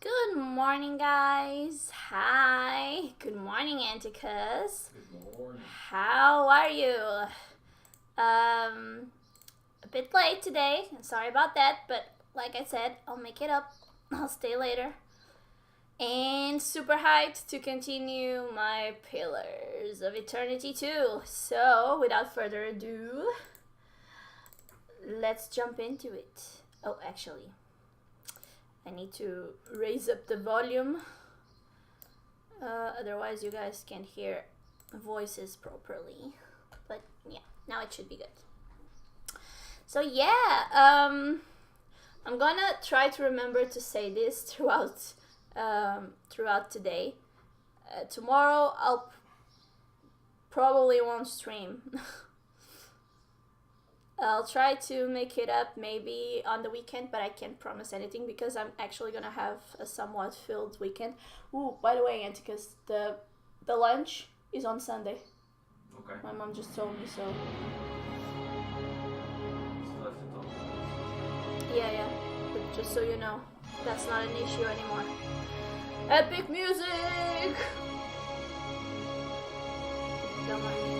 Good morning, guys. Hi. Good morning, Anticus. Good morning. How are you? A bit late today. Sorry about that, but like I said, I'll make it up. I'll stay later. And super hyped to continue my Pillars of Eternity 2. So, without further ado, let's jump into it. Oh, actually, I need to raise up the volume. Otherwise, you guys can't hear voices properly. But yeah, now it should be good. So yeah, I'm gonna try to remember to say this throughout today. Tomorrow I'll probably won't stream. I'll try to make it up maybe on the weekend, but I can't promise anything because I'm actually gonna have a somewhat filled weekend. Ooh, by the way, Anticus, the lunch is on Sunday. Okay. My mom just told me so. Just left it on. Yeah. But just so you know, that's not an issue anymore. Epic music! Don't mind me.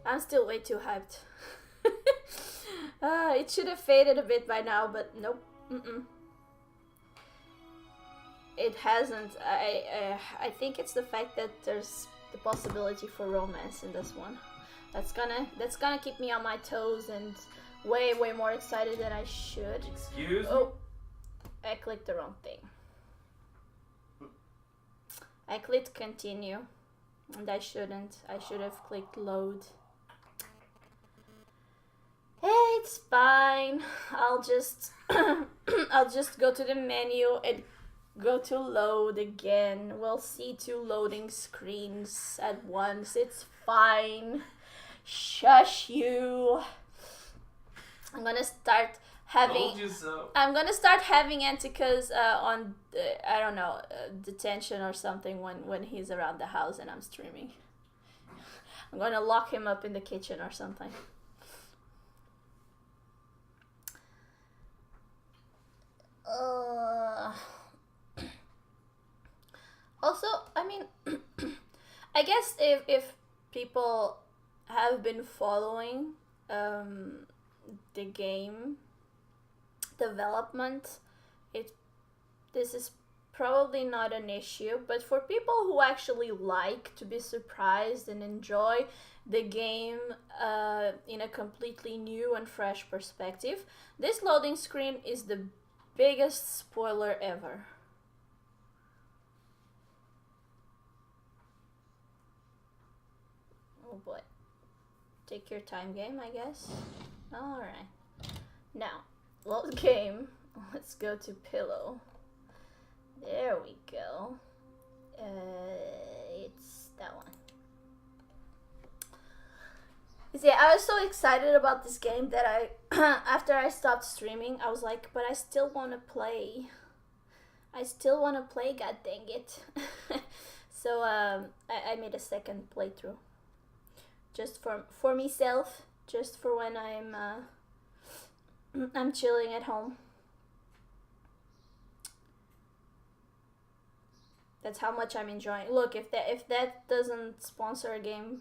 I'm still way too hyped. It should have faded a bit by now, but nope. It hasn't. I think it's the fact that there's the possibility for romance in this one. That's gonna keep me on my toes and way more excited than I should. Excuse me? Oh, I clicked the wrong thing. I clicked continue, and I shouldn't. I should have clicked load. It's fine. I'll just I'll just go to the menu and go to load again. We'll see two loading screens at once. It's fine. Shush you. I'm gonna start having. Told you so. I'm gonna start having Anticus on I don't know, detention or something when he's around the house and I'm streaming. I'm gonna lock him up in the kitchen or something. Also, I mean, I guess if people have been following the game development, this is probably not an issue, but for people who actually like to be surprised and enjoy the game in a completely new and fresh perspective, this loading screen is the biggest spoiler ever. Oh boy. Take your time, game, I guess. Alright. Now, load game. Let's go to pillow. There we go. It's that one. See, I was so excited about this game that I, after I stopped streaming, I was like, but I still want to play. I still want to play, god dang it. So, I made a second playthrough. Just for myself, just for when I'm chilling at home. That's how much I'm enjoying. Look, if that doesn't sponsor a game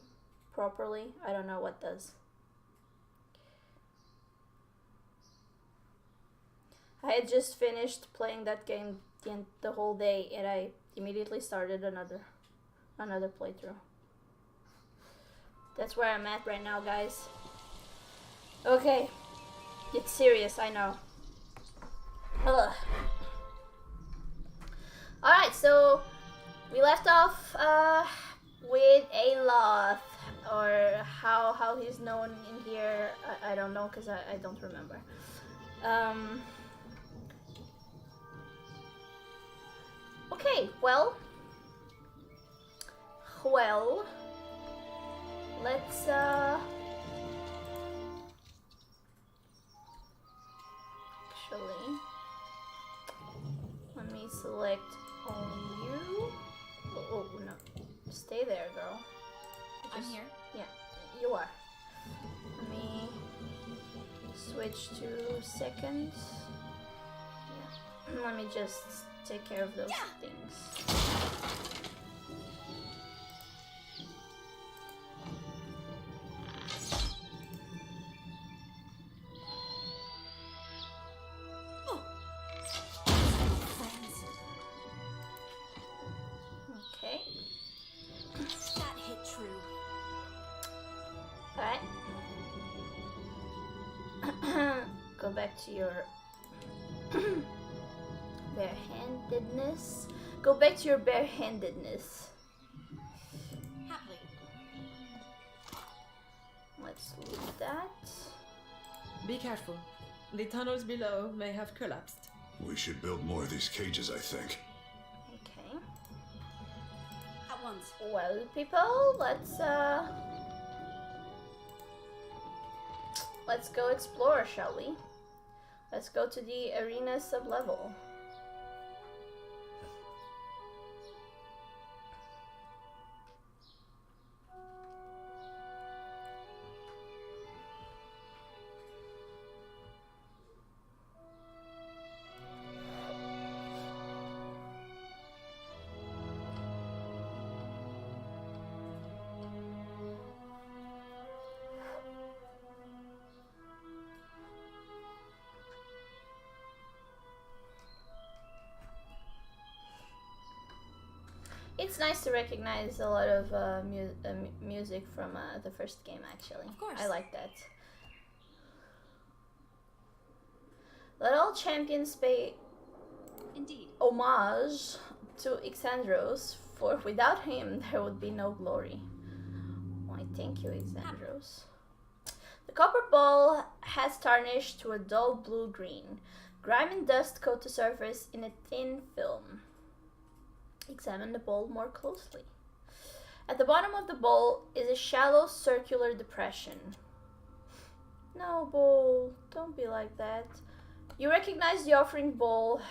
properly, I don't know what does. I had just finished playing that game the whole day, and I immediately started another playthrough. That's where I'm at right now, guys. Okay, it's serious, I know. Ugh. Alright, so we left off with Aloth, or how he's known in here. I don't know, because I don't remember. Okay, well, let's actually, let me select only you. Oh no, stay there, girl. I'm here. Yeah, you are. Let me switch to seconds. Yeah. Let me just take care of those things. Okay. That hit true. Alright. Go back to your barehandedness. Go back to your barehandedness. Happily. Let's loot that. Be careful. The tunnels below may have collapsed. We should build more of these cages, I think. Okay. At once. Well, people, let's go explore, shall we? Let's go to the arena sublevel. It's nice to recognize a lot of music from the first game, actually. Of course. I like that. Let all champions pay Indeed. homage to Exandros, for without him there would be no glory. Why, thank you, Exandros. The copper ball has tarnished to a dull blue-green. Grime and dust coat the surface in a thin film. Examine the bowl more closely. At the bottom of the bowl is a shallow circular depression. No, bowl, don't be like that. You recognize the offering bowl,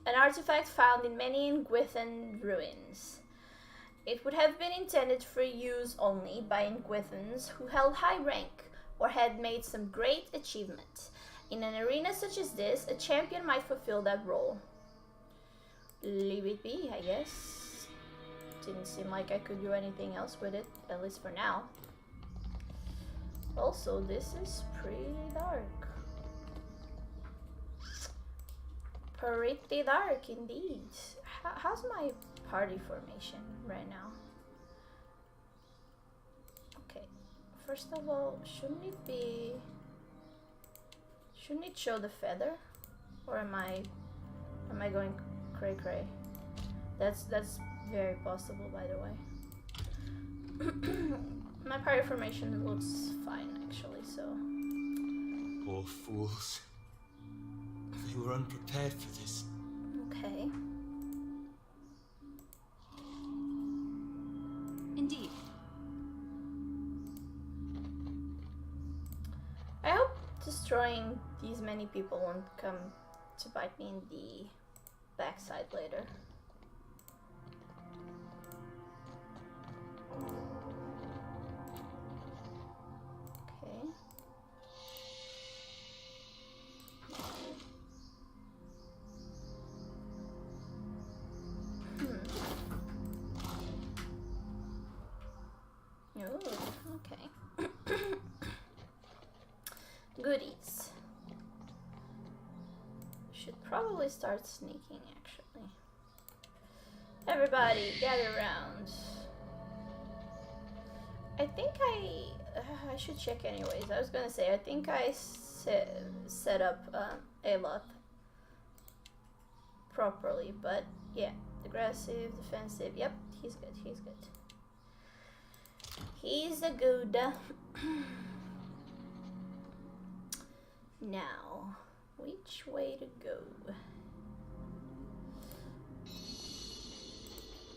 an artifact found in many Ingwithan ruins. It would have been intended for use only by Ingwithans who held high rank or had made some great achievement. In an arena such as this, a champion might fulfill that role. Leave it be, I guess. Didn't seem like I could do anything else with it, at least for now. Also, this is pretty dark. Pretty dark indeed. How's my party formation right now? Okay, first of all, shouldn't it show the feather? Or am I going cray cray? That's very possible, by the way. My party formation looks fine, actually, so. Poor fools. They were unprepared for this. Okay. Indeed. I hope destroying these many people won't come to bite me in the backside later. Okay. Ooh, okay. Goodies. Should probably start sneaking, actually. Everybody, gather around. I think I should check anyways. I was gonna say, I think I set up Aloth properly, but yeah. Aggressive, defensive, yep, he's good, he's good. He's a good. Now, which way to go?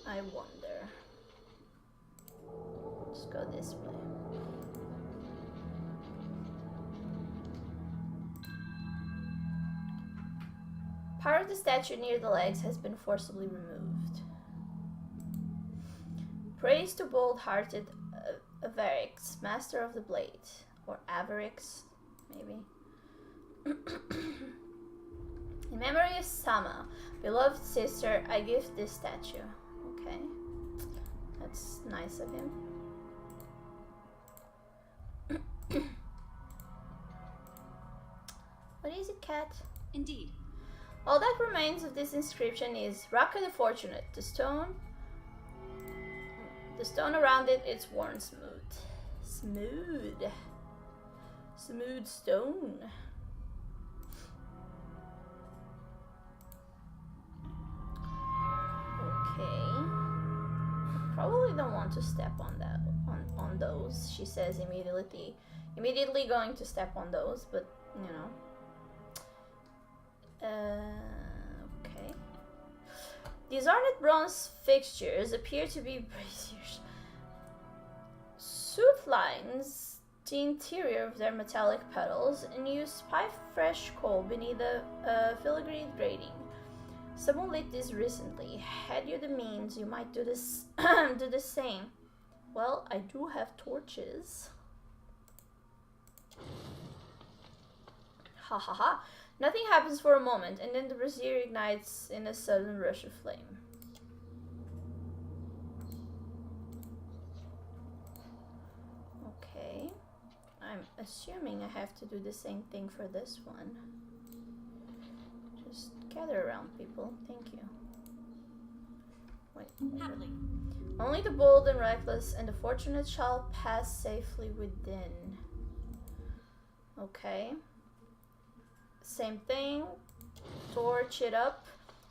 I wonder. Let's go this way. Part of the statue near the legs has been forcibly removed. Praise to bold-hearted Avarix, master of the blade. Or Avarix, maybe. In In memory of Sama, beloved sister, I give this statue. Okay. That's nice of him. What is it, cat? Indeed. All that remains of this inscription is Raka the Fortunate. The stone around it is worn smooth. Smooth stone. Okay. Probably don't want to step on that on those, she says immediately going to step on those, but you know. Okay. These ornate bronze fixtures appear to be braziers. Soot lines the interior of their metallic petals and use pipe fresh coal beneath the filigree grating. Someone lit this recently. Had you the means, you might do this do the same. Well, I do have torches. Ha ha ha. Nothing happens for a moment, and then the brazier ignites in a sudden rush of flame. Okay. I'm assuming I have to do the same thing for this one. Just gather around, people. Thank you. Wait. Happily. Only the bold and reckless and the fortunate shall pass safely within. Okay. Same thing. Torch it up.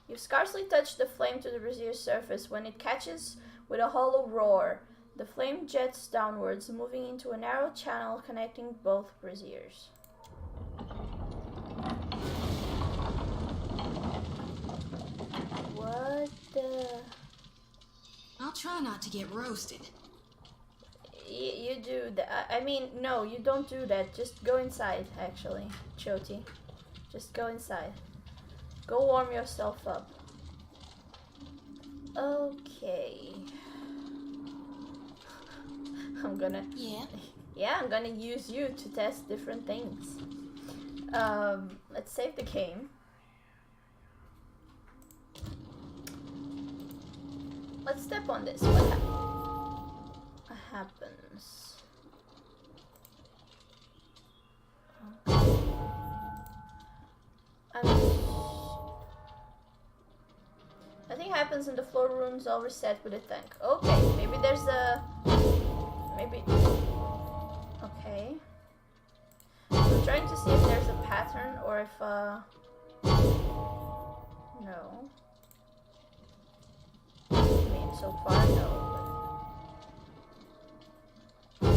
You scarcely touch the flame to the brazier's surface when it catches with a hollow roar. The flame jets downwards, moving into a narrow channel connecting both braziers. What the... I'll try not to get roasted. You do that. I mean, no, you don't do that. Just go inside, actually, Choti. Just go inside. Go warm yourself up. Okay. I'm gonna... Yeah? Yeah, I'm gonna use you to test different things. Let's save the game. Let's step on this. What happens? Nothing happens and the floor rooms all reset with a tank. Okay, maybe there's a... Maybe... Okay. I'm trying to see if there's a pattern or if, No. I mean, so far, no. But...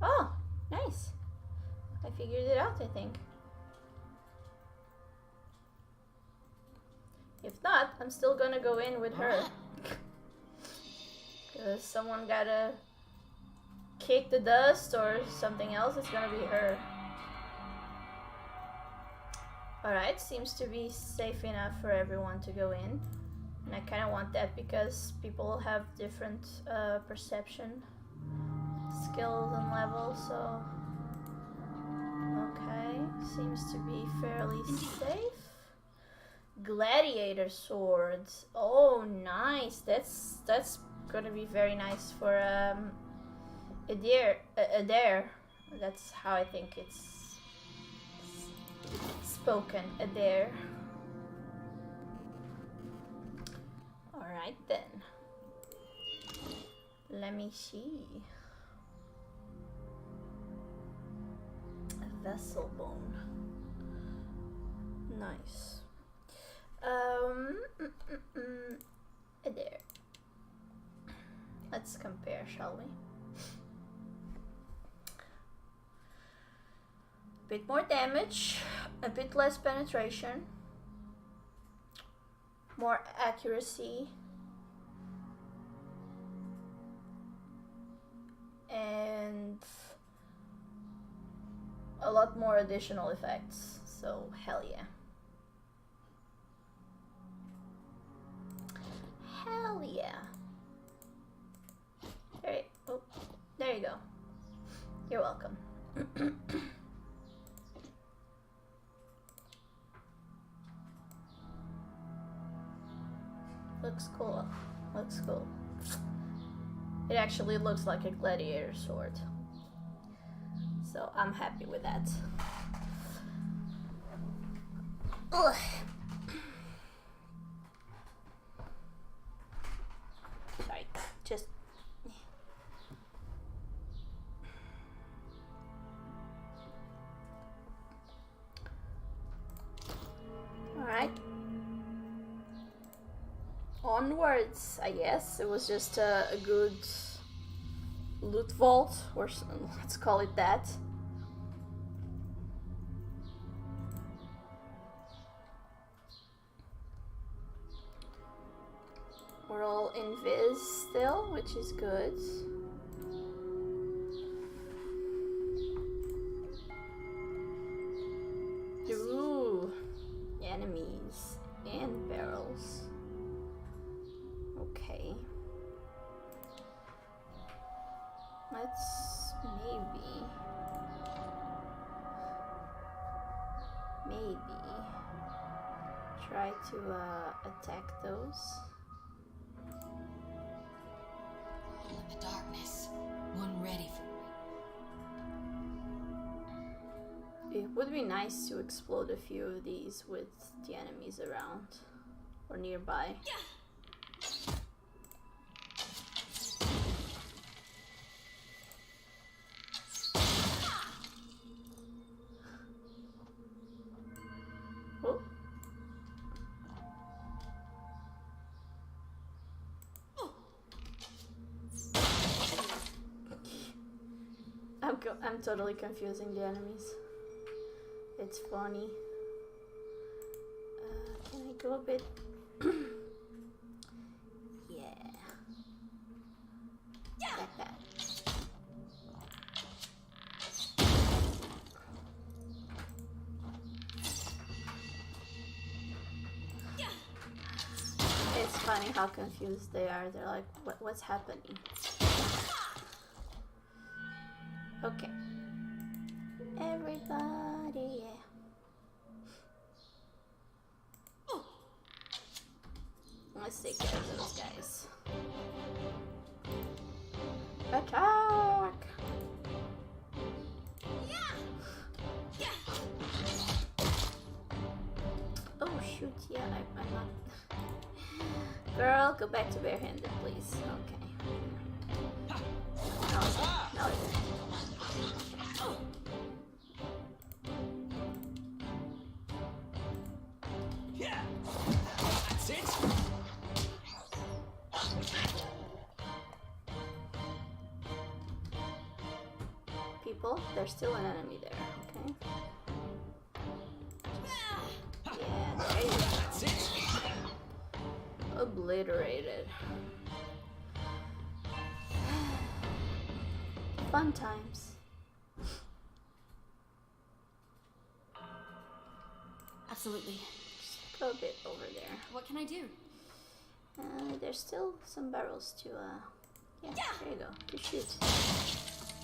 Oh, nice. I figured it out, I think. If not, I'm still gonna go in with her. Because someone gotta kick the dust or something else, it's gonna be her. Alright, seems to be safe enough for everyone to go in. And I kinda want that because people have different perception skills and levels, so... Okay, seems to be fairly safe. Gladiator swords. Oh, nice. That's gonna be very nice for Adair. That's how I think it's spoken. Adair. All right then. Let me see. A vessel bone. Nice. There. Let's compare, shall we? A bit more damage, a bit less penetration, more accuracy, and a lot more additional effects. So, hell yeah. Hell yeah. There you go. You're welcome. Looks cool. Looks cool. It actually looks like a gladiator sword. So I'm happy with that. Ugh. Sorry, just... Alright. Onwards, I guess. It was just a good loot vault, or let's call it that. We're all invis still, which is good. Ooh, enemies and barrels. Okay. Let's maybe try to attack those. All in the darkness. One ready for It would be nice to explode a few of these with the enemies around or nearby. Oh. I'm totally confusing the enemies. It's funny. Can I go a bit? Yeah. Like that. It's funny how confused they are. They're like, what's happening? Okay. Everybody, yeah. Let's take care of those guys. Attack! Oh shoot, yeah, I'm not... Girl, go back to barehanded, please. Okay. No. That's it. People, there's still an enemy there, okay? Yeah, there you go. That's it. Obliterated. Fun times. Absolutely. Just go a bit over there. What can I do? There's still some barrels to, yeah, there you go, to shoot.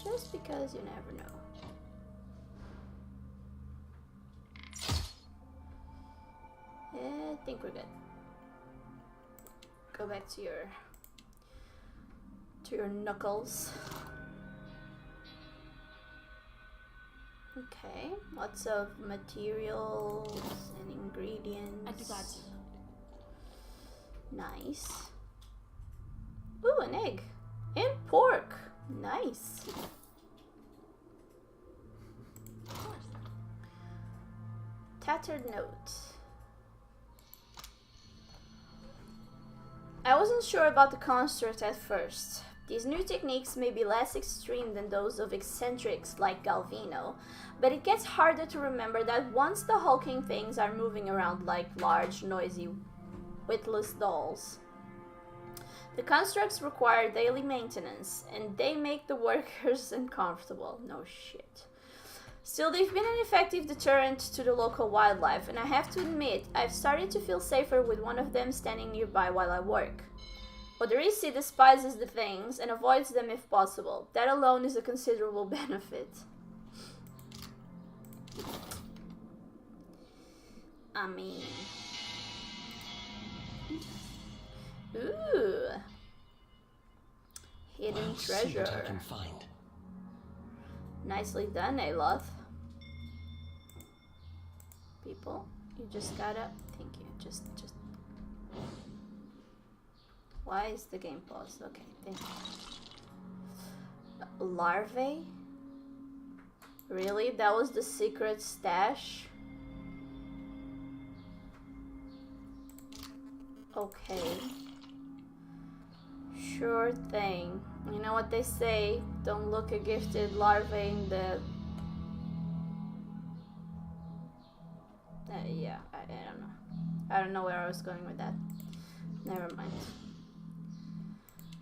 Just because you never know. I think we're good. Go back to your knuckles. Okay, lots of materials and ingredients. I'd be glad to. Nice. Ooh, an egg. And pork. Nice. Tattered note. I wasn't sure about the construct at first. These new techniques may be less extreme than those of eccentrics like Galvino, but it gets harder to remember that once the hulking things are moving around like large, noisy, witless dolls. The constructs require daily maintenance, and they make the workers uncomfortable. No shit. Still, they've been an effective deterrent to the local wildlife, and I have to admit, I've started to feel safer with one of them standing nearby while I work. Oderisi despises the things and avoids them if possible. That alone is a considerable benefit. I mean... Ooh. Hidden I'll see what I treasure. can find. Nicely done, Aloth. People, you just gotta. Thank you. Just. Why is the game paused? Okay, thank you. Larvae? Really? That was the secret stash? Okay. Sure thing. You know what they say? Don't look a gifted larvae in the... yeah, I don't know. I don't know where I was going with that. Never mind.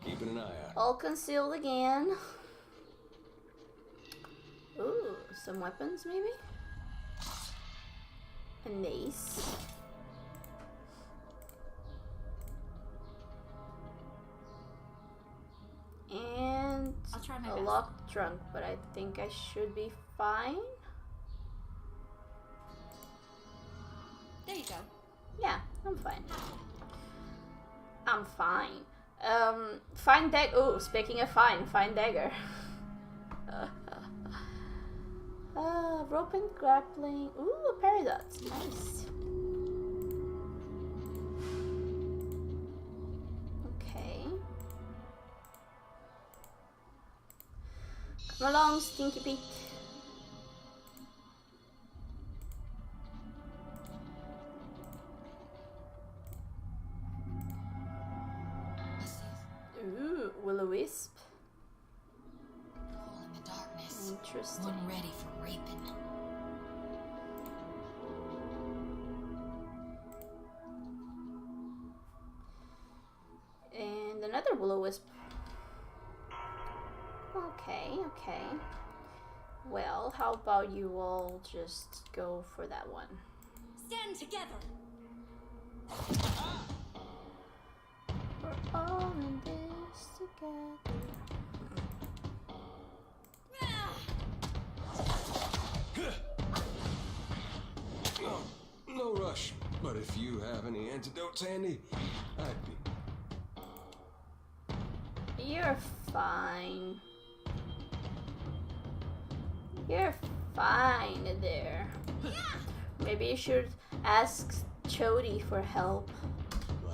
Keeping an eye out. All concealed again. Ooh, some weapons maybe? A mace. And I'll try my a best. locked trunk, but I think I should be fine. There you go. Yeah, I'm fine. I'm fine. Fine dagger. Oh, speaking of fine dagger. Rope and grappling. Ooh, a paradox. Nice. Okay. Come along, Stinky Pete. What's this? Ooh, will-o-wisp. Hole in the darkness. Interesting. One ready for raping. And another will-o-wisp. Okay. Well, how about you all just go for that one? Stand together. We're all in this together. Oh, no rush. But if you have any antidotes handy, I'd be... You're fine. You're fine there. Maybe you should ask Chody for help.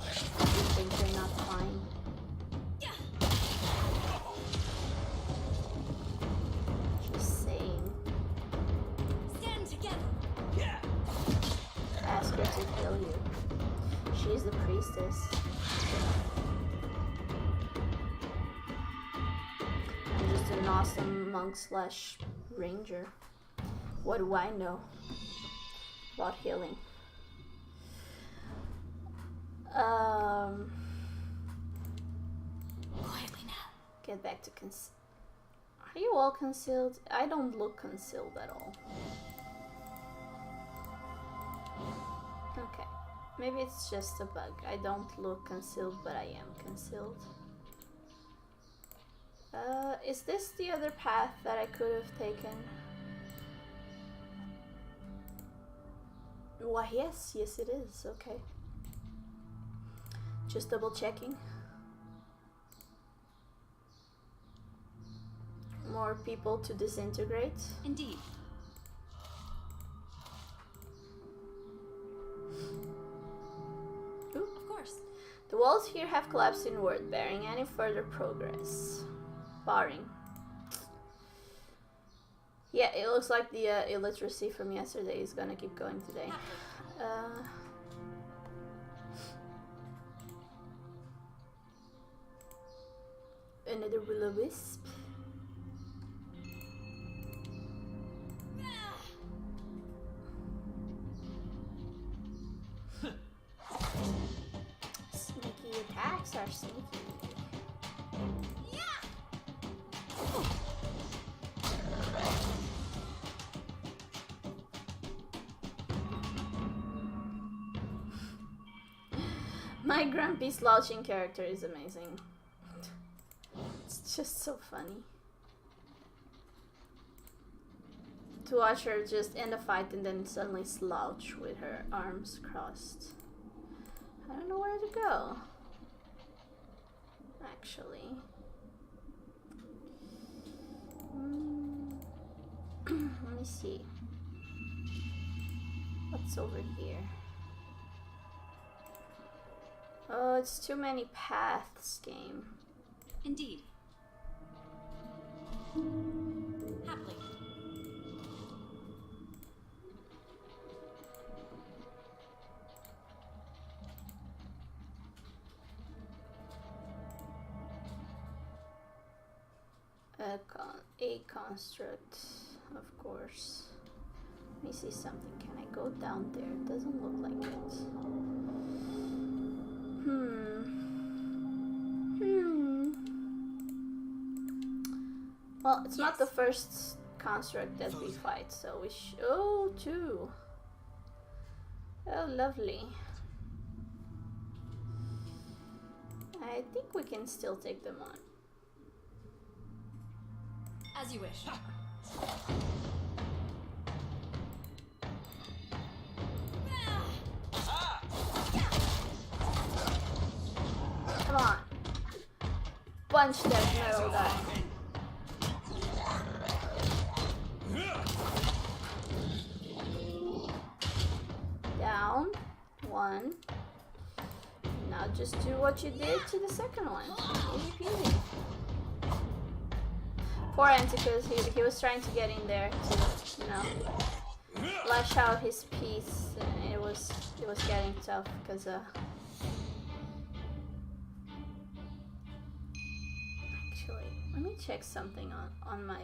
If you think you're not fine. Just saying. Stand together. Ask her to kill you. She's the priestess. I'm just an awesome monk slash ranger. What do I know about healing? Quietly now. Get back to Are you all concealed? I don't look concealed at all. Okay. Maybe it's just a bug. I don't look concealed, but I am concealed. Is this the other path that I could have taken? Why, yes, it is. Okay. Just double checking. More people to disintegrate. Indeed. Ooh. Of course. The walls here have collapsed inward, barring any further progress. Barring. Yeah, it looks like the illiteracy from yesterday is gonna keep going today. Another will-o-wisp. Sneaky attacks are sneaky. My grumpy slouching character is amazing. It's just so funny. To watch her just end a fight and then suddenly slouch with her arms crossed. I don't know where to go. actually. Let me see. What's over here? Oh, it's too many paths, game. Indeed. Happily. A construct, of course. Let me see something. Can I go down there? It doesn't look like it. Well, it's not the first construct that we fight, so we oh, two. Oh, lovely. I think we can still take them on. As you wish. Come on. Punch that metal guy. Down. One. Now just do what you did to the second one. Easy peasy. Poor Anticus, he was trying to get in there to, you know, flesh out his piece, and it was getting tough because actually, let me check something on my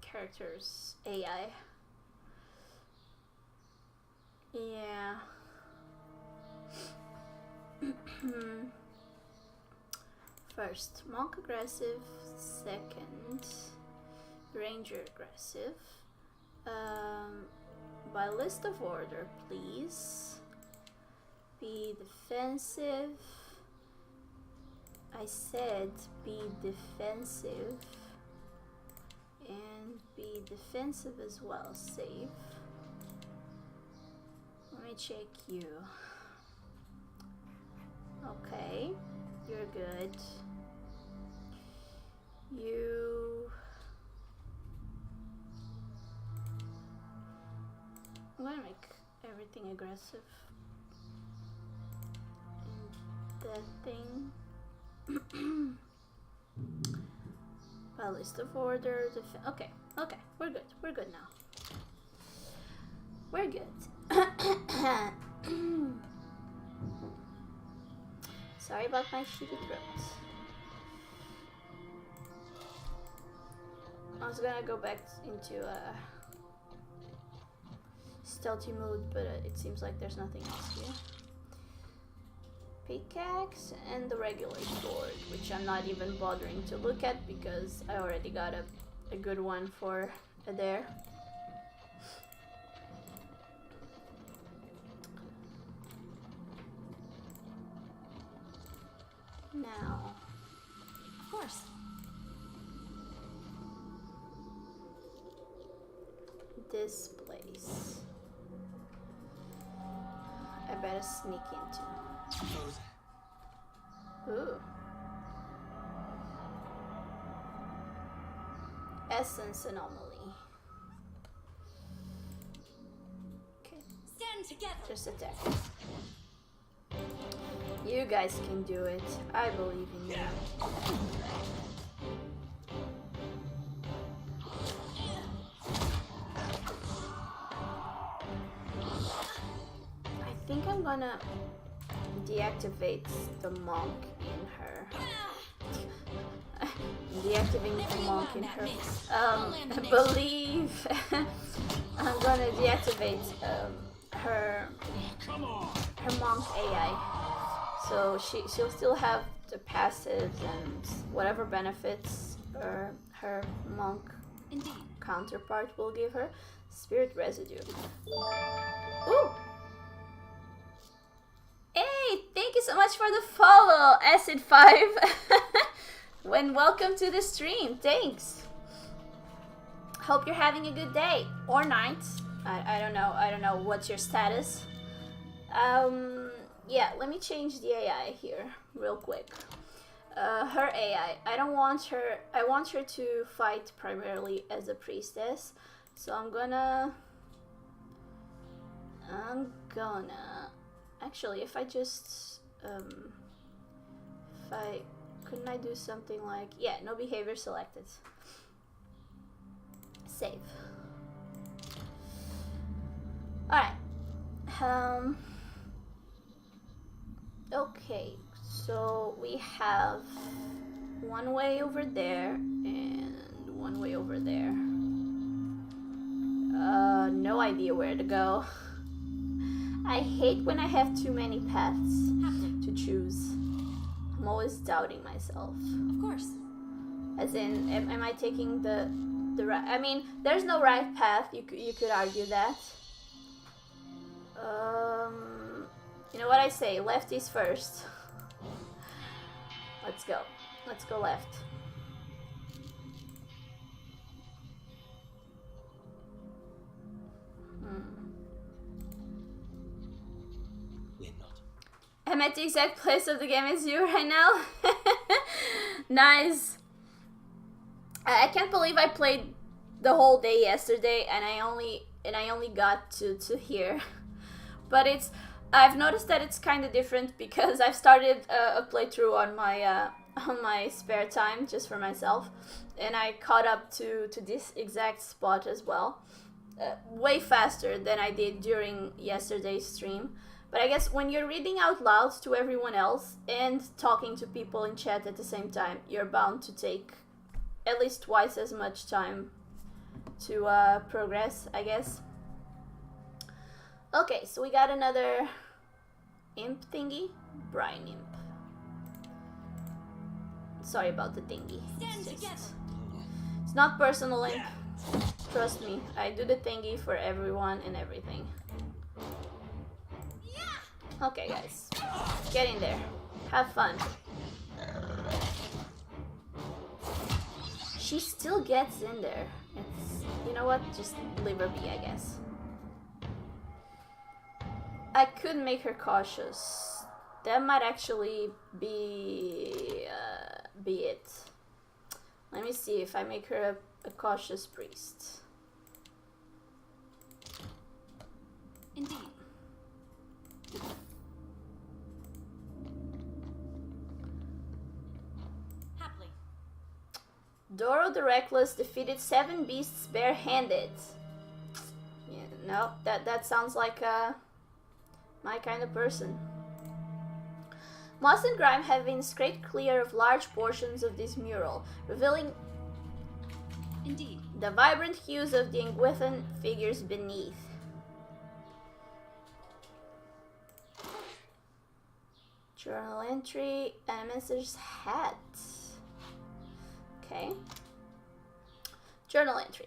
character's AI. Yeah. First, monk aggressive. Second, ranger aggressive. By list of order, please. Be defensive. I said be defensive. And be defensive as well. Save. Let me check you. Okay, you're good. I'm gonna make everything aggressive. And that thing. By list of order. Okay, we're good. We're good now. We're good. Sorry about my shitty throat. I was gonna go back into stealthy mode, but it seems like there's nothing else here. Pickaxe and the regular sword, which I'm not even bothering to look at because I already got a good one for there. Now, Of course. this place I better sneak into. Ooh. Essence anomaly. Okay, Stand together. just attack. You guys can do it. I believe in you. I think I'm gonna deactivate the monk in her. Deactivating the monk in her. I believe I'm gonna deactivate her monk AI. So she'll still have the passives and whatever benefits her monk Indeed. counterpart will give her. Spirit residue. Ooh! Hey, thank you so much for the follow, Acid5. When welcome to the stream. Thanks. Hope you're having a good day or night. I don't know. I don't know what's your status. Yeah, let me change the AI here real quick. Her AI. I don't want her. I want her to fight primarily as a priestess. So I'm gonna. Actually, if I just if I couldn't I do something like, yeah, no behavior selected. Save. All right. Okay, so we have one way over there and one way over there. No idea where to go. I hate when I have too many paths to choose. I'm always doubting myself. Of course. As in, am I taking the right? I mean, there's no right path. You could argue that. You know what I say? Left is first. Let's go. Let's go left. I'm at the exact place of the game as you right now. Nice. I can't believe I played the whole day yesterday and I only got to here. But I've noticed that it's kind of different because I've started a playthrough on my spare time just for myself, and I caught up to this exact spot as well, way faster than I did during yesterday's stream. But I guess when you're reading out loud to everyone else and talking to people in chat at the same time, you're bound to take at least twice as much time to progress, I guess. Okay, so we got another imp thingy. Brine imp. Sorry about the thingy. It's not personal imp. Trust me, I do the thingy for everyone and everything. Okay, guys. Get in there. Have fun. She still gets in there. It's, you know what? Just leave her be, I guess. I could make her cautious. That might actually be it. Let me see if I make her a cautious priest. Indeed. Happily. Doro the Reckless defeated 7 beasts barehanded. Yeah, no, that sounds like my kind of person. Moss and grime have been scraped clear of large portions of this mural, revealing Indeed. the vibrant hues of the Engwithan figures beneath. Journal entry and a messenger's hat. Okay. Journal entry.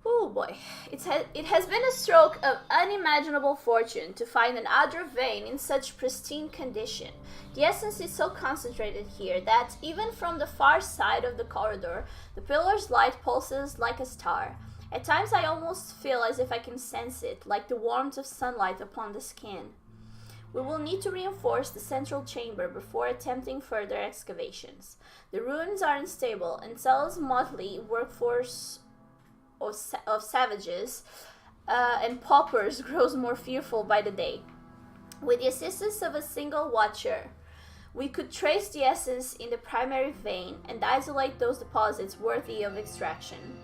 Oh boy, it has been a stroke of unimaginable fortune to find an Adra vein in such pristine condition. The essence is so concentrated here that, even from the far side of the corridor, the pillar's light pulses like a star. At times I almost feel as if I can sense it, like the warmth of sunlight upon the skin. We will need to reinforce the central chamber before attempting further excavations. The ruins are unstable, and Cella's motley workforce of savages and paupers grows more fearful by the day. With the assistance of a single watcher, we could trace the essence in the primary vein and isolate those deposits worthy of extraction.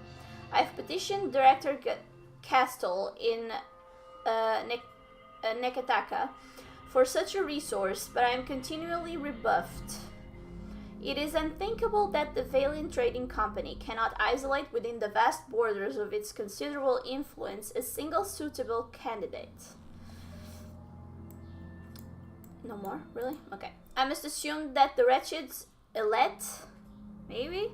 I've petitioned Director Castle in Neketaka for such a resource, but I am continually rebuffed. It is unthinkable that the Valiant Trading Company cannot isolate within the vast borders of its considerable influence a single suitable candidate. No more? Really? Okay. I must assume that the wretched Elette, maybe,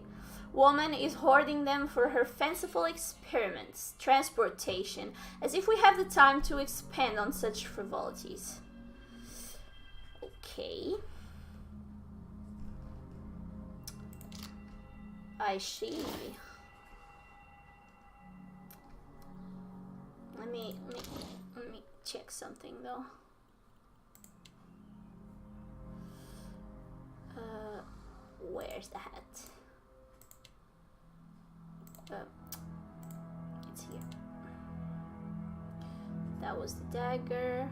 woman is hoarding them for her fanciful experiments, transportation, as if we have the time to expend on such frivolities. Okay. I see. Let me check something though. Where's the hat? It's here. That was the dagger.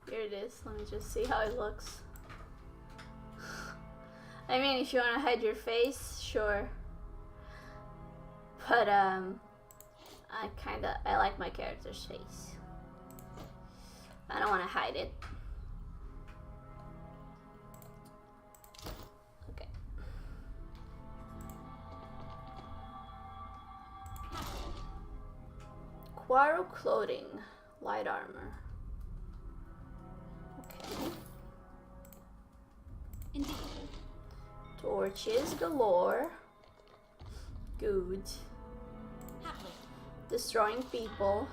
Here it is. Let me just see how it looks. I mean, if you want to hide your face, sure. But, I like my character's face. I don't want to hide it. Okay. Quarrel clothing. Light armor. Okay. Indeed. Torches galore. Good. Happily. Destroying people.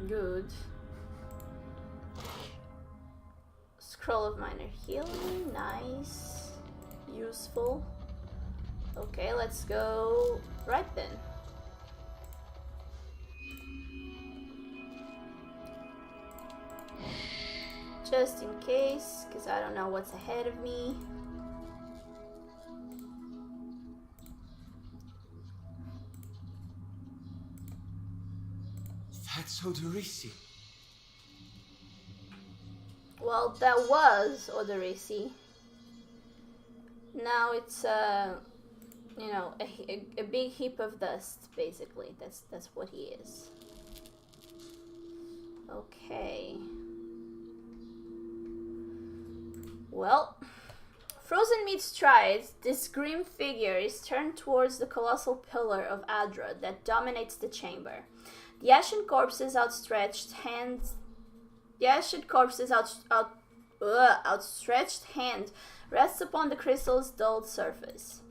Good. Scroll of minor healing. Nice. Useful. Okay, let's go right then. Just in case, because I don't know what's ahead of me. That's Odorisi. Well, that was Odorisi. Now it's you know, a big heap of dust, basically. That's what he is. Okay. Well, frozen mid-stride, this grim figure is turned towards the colossal pillar of Adra that dominates the chamber. The ashen corpse's outstretched hands. The ashen corpse's outstretched hand rests upon the crystal's dulled surface.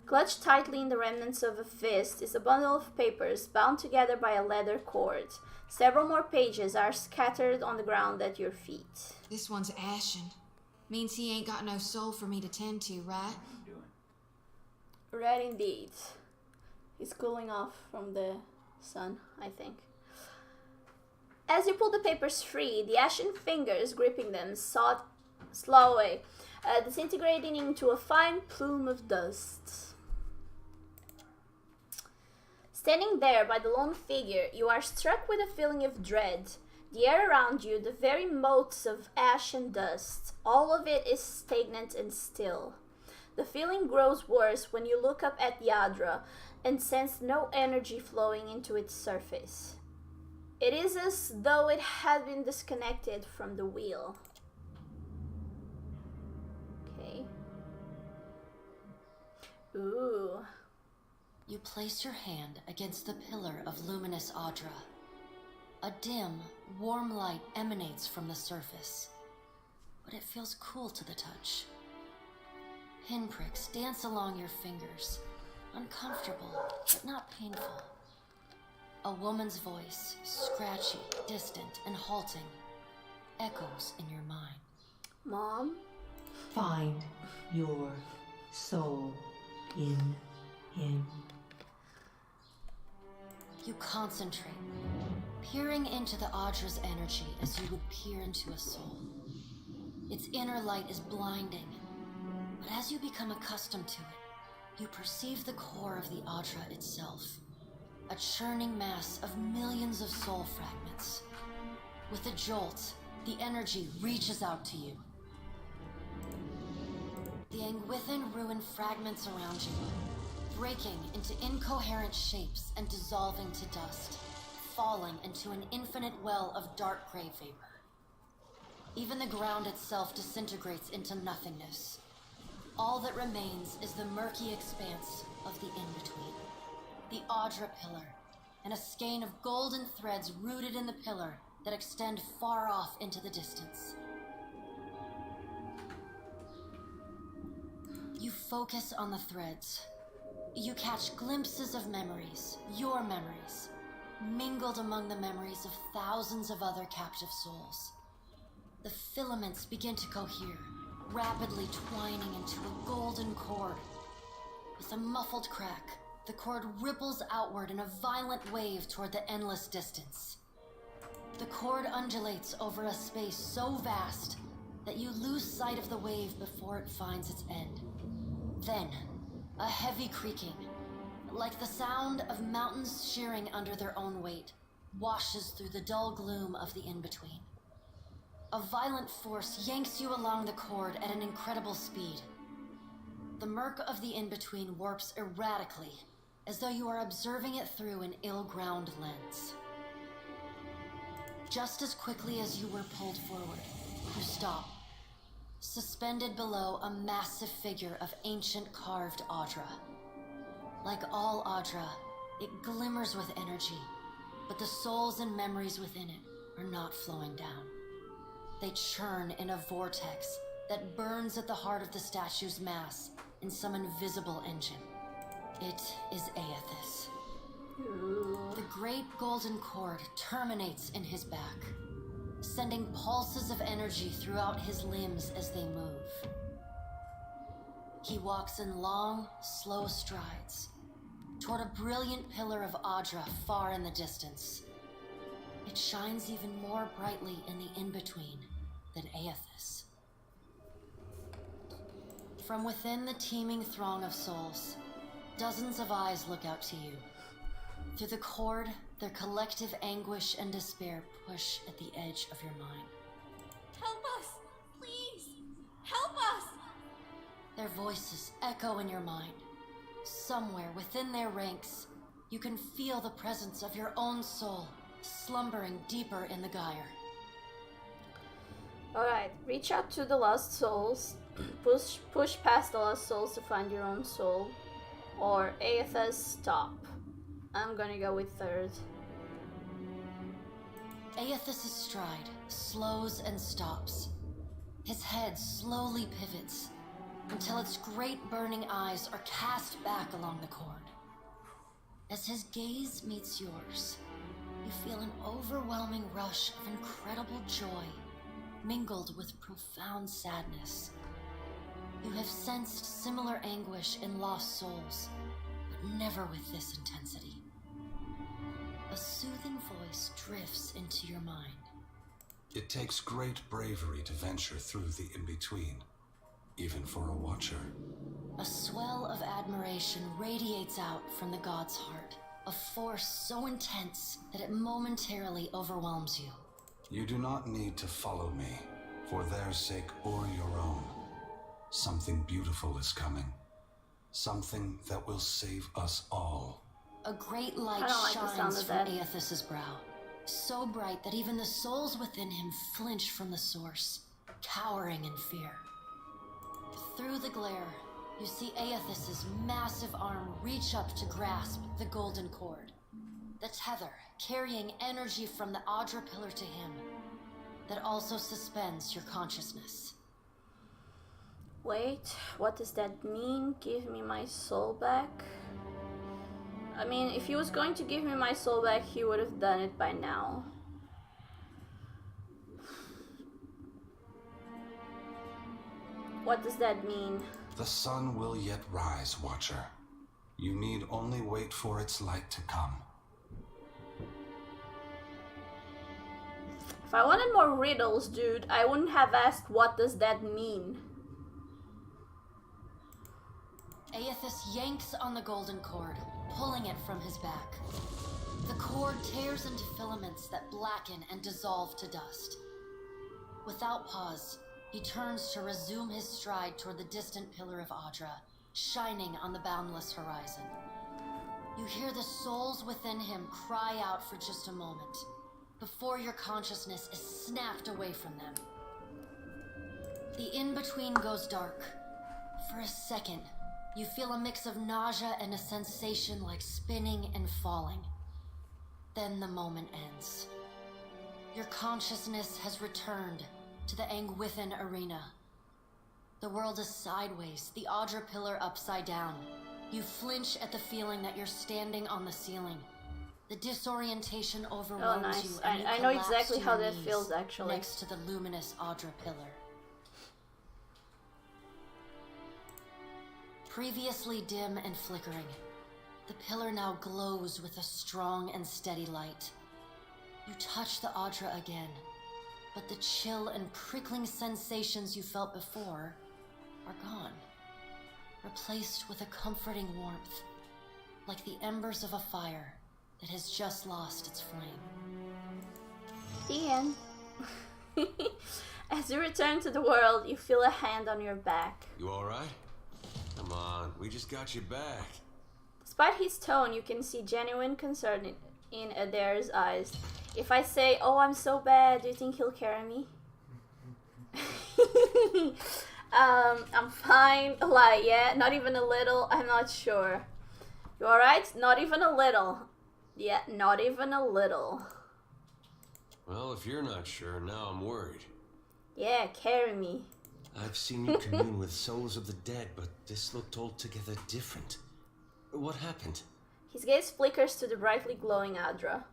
Clutched tightly in the remnants of a fist is a bundle of papers bound together by a leather cord. Several more pages are scattered on the ground at your feet. This one's ashen. Means he ain't got no soul for me to tend to, right? Right indeed. He's cooling off from the sun, I think. As you pull the papers free, the ashen fingers gripping them slow away, disintegrating into a fine plume of dust. Standing there by the lone figure, you are struck with a feeling of dread. The air around you, the very motes of ash and dust, all of it is stagnant and still. The feeling grows worse when you look up at the Adra and sense no energy flowing into its surface. It is as though it had been disconnected from the wheel. Okay. Ooh. You place your hand against the pillar of luminous Adra. A dim, warm light emanates from the surface, but it feels cool to the touch. Pinpricks dance along your fingers, uncomfortable, but not painful. A woman's voice, scratchy, distant, and halting, echoes in your mind. Mom? Find your soul in him. You concentrate, peering into the Adra's energy as you would peer into a soul. Its inner light is blinding, but as you become accustomed to it, you perceive the core of the Adra itself, a churning mass of millions of soul fragments. With a jolt, the energy reaches out to you. The Angwithan ruin fragments around you, breaking into incoherent shapes and dissolving to dust, falling into an infinite well of dark gray vapor. Even the ground itself disintegrates into nothingness. All that remains is the murky expanse of the in-between. The Adra pillar, and a skein of golden threads rooted in the pillar that extend far off into the distance. You focus on the threads. You catch glimpses of memories, your memories, mingled among the memories of thousands of other captive souls. The filaments begin to cohere, rapidly twining into a golden cord. With a muffled crack, the cord ripples outward in a violent wave toward the endless distance. The cord undulates over a space so vast that you lose sight of the wave before it finds its end. Then, a heavy creaking, like the sound of mountains shearing under their own weight, washes through the dull gloom of the in-between. A violent force yanks you along the cord at an incredible speed. The murk of the in-between warps erratically, as though you are observing it through an ill-ground lens. Just as quickly as you were pulled forward, you stop, suspended below a massive figure of ancient carved Audra. Like all Audra, it glimmers with energy, but the souls and memories within it are not flowing down. They churn in a vortex that burns at the heart of the statue's mass in some invisible engine. It is Aethys. The great golden cord terminates in his back, sending pulses of energy throughout his limbs as they move. He walks in long, slow strides toward a brilliant pillar of Audra far in the distance. It shines even more brightly in the in-between than Aethys. From within the teeming throng of souls, dozens of eyes look out to you. Through the cord, their collective anguish and despair push at the edge of your mind. Help us! Please! Help us! Their voices echo in your mind. Somewhere within their ranks, you can feel the presence of your own soul slumbering deeper in the gyre. Alright, reach out to the lost souls. Push past the lost souls to find your own soul. Or Aethys, stop. I'm gonna go with third. Aethys' stride slows and stops. His head slowly pivots until its great burning eyes are cast back along the cord. As his gaze meets yours, you feel an overwhelming rush of incredible joy mingled with profound sadness. You have sensed similar anguish in lost souls, but never with this intensity. A soothing voice drifts into your mind. It takes great bravery to venture through the in-between, even for a watcher. A swell of admiration radiates out from the god's heart, a force so intense that it momentarily overwhelms you. You do not need to follow me, for their sake or your own. Something beautiful is coming. Something that will save us all. A great light I don't like the sound shines of from that. Aethys' brow, so bright that even the souls within him flinch from the source, cowering in fear. Through the glare, you see Aethys' massive arm reach up to grasp the golden cord. The tether carrying energy from the Audra pillar to him, that also suspends your consciousness. Wait, what does that mean? Give me my soul back? I mean, if he was going to give me my soul back, he would have done it by now. What does that mean? The sun will yet rise, Watcher. You need only wait for its light to come. If I wanted more riddles, dude, I wouldn't have asked what does that mean. Aethys yanks on the golden cord, pulling it from his back. The cord tears into filaments that blacken and dissolve to dust. Without pause, he turns to resume his stride toward the distant pillar of Audra, shining on the boundless horizon. You hear the souls within him cry out for just a moment, before your consciousness is snapped away from them. The in-between goes dark. For a second, you feel a mix of nausea and a sensation like spinning and falling. Then the moment ends. Your consciousness has returned to the Angwithan arena. The world is sideways, the Audra pillar upside down. You flinch at the feeling that you're standing on the ceiling. The disorientation overwhelms nice. you, and you I know collapse exactly to how your that knees feels, actually. next to the luminous Audra pillar. Previously dim and flickering, the pillar now glows with a strong and steady light. You touch the Adra again, but the chill and prickling sensations you felt before are gone, replaced with a comforting warmth, like the embers of a fire that has just lost its flame. The end. As you return to the world, you feel a hand on your back. You alright? Come on, we just got you back. Despite his tone, you can see genuine concern in Adair's eyes. If I say, "Oh, I'm so bad," do you think he'll carry me? I'm fine. Like, yeah, not even a little. I'm not sure. You alright? Not even a little. Yeah, not even a little. Well, if you're not sure, now I'm worried. Yeah, carry me. I've seen you commune with souls of the dead, but this looked altogether different. What happened? His gaze flickers to the brightly glowing Adra.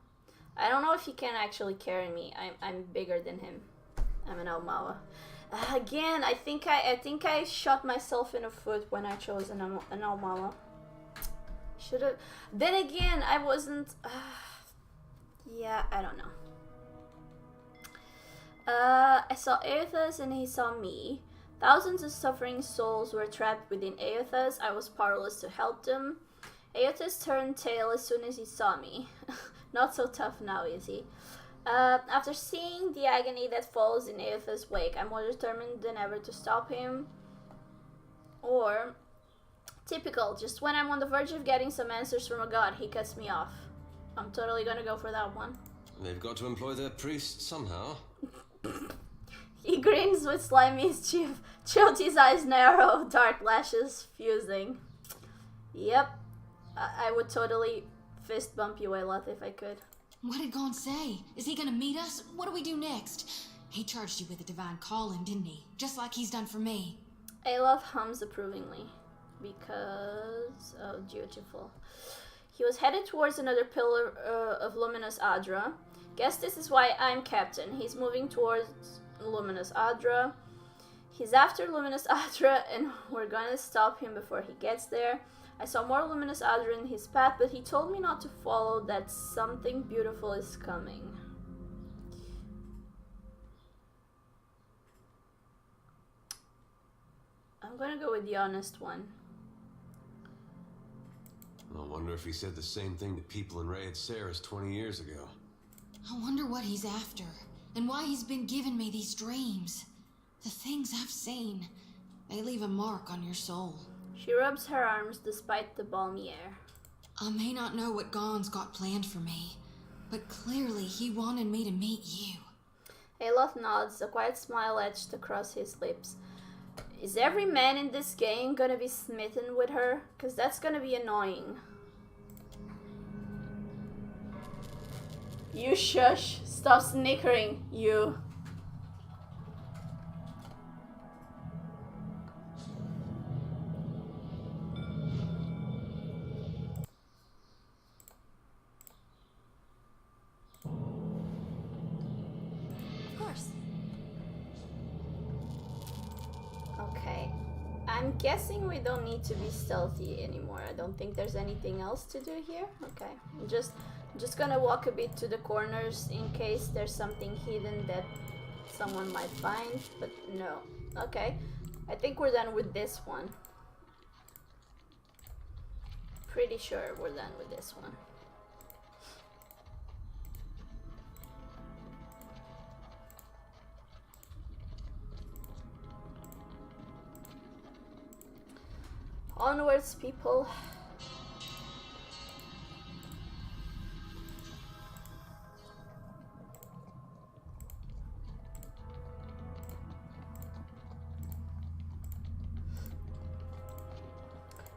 I don't know if he can actually carry me. I'm bigger than him. I'm an Aumaua. Again, I think I shot myself in the foot when I chose an Aumaua. Should've. Then again, I wasn't. Yeah, I don't know. I saw Aothas and he saw me. Thousands of suffering souls were trapped within Aothas. I was powerless to help them. Aothas turned tail as soon as he saw me. Not so tough now, is he? After seeing the agony that follows in Aothas' wake, I'm more determined than ever to stop him. Or, typical, just when I'm on the verge of getting some answers from a god, he cuts me off. I'm totally gonna go for that one. They've got to employ their priest somehow. He grins with sly mischief. Choti's eyes narrow, dark lashes fusing. Yep, I would totally fist bump you, Aloth, if I could. What did Gon say? Is he gonna meet us? What do we do next? He charged you with a divine calling, didn't he? Just like he's done for me. Aloth hums approvingly. Because of dutiful. He was headed towards another pillar of luminous Adra. Guess this is why I'm captain. He's moving towards luminous Adra. He's after luminous Adra, and we're gonna stop him before he gets there. I saw more luminous Adra in his path, but he told me not to follow, that something beautiful is coming. I'm gonna go with the honest one. I wonder if he said the same thing to people in Raid Saris 20 years ago. I wonder what he's after, and why he's been giving me these dreams. The things I've seen, they leave a mark on your soul. She rubs her arms despite the balmy air. I may not know what Gon's got planned for me, but clearly he wanted me to meet you. Aloth nods, a quiet smile etched across his lips. Is every man in this game gonna be smitten with her? Cause that's gonna be annoying. You shush. Stop snickering, you. Of course. Okay. I'm guessing we don't need to be stealthy anymore. I don't think there's anything else to do here. Okay. I'm just gonna walk a bit to the corners in case there's something hidden that someone might find, but no. Okay. I think we're done with this one. Pretty sure we're done with this one. Onwards, people.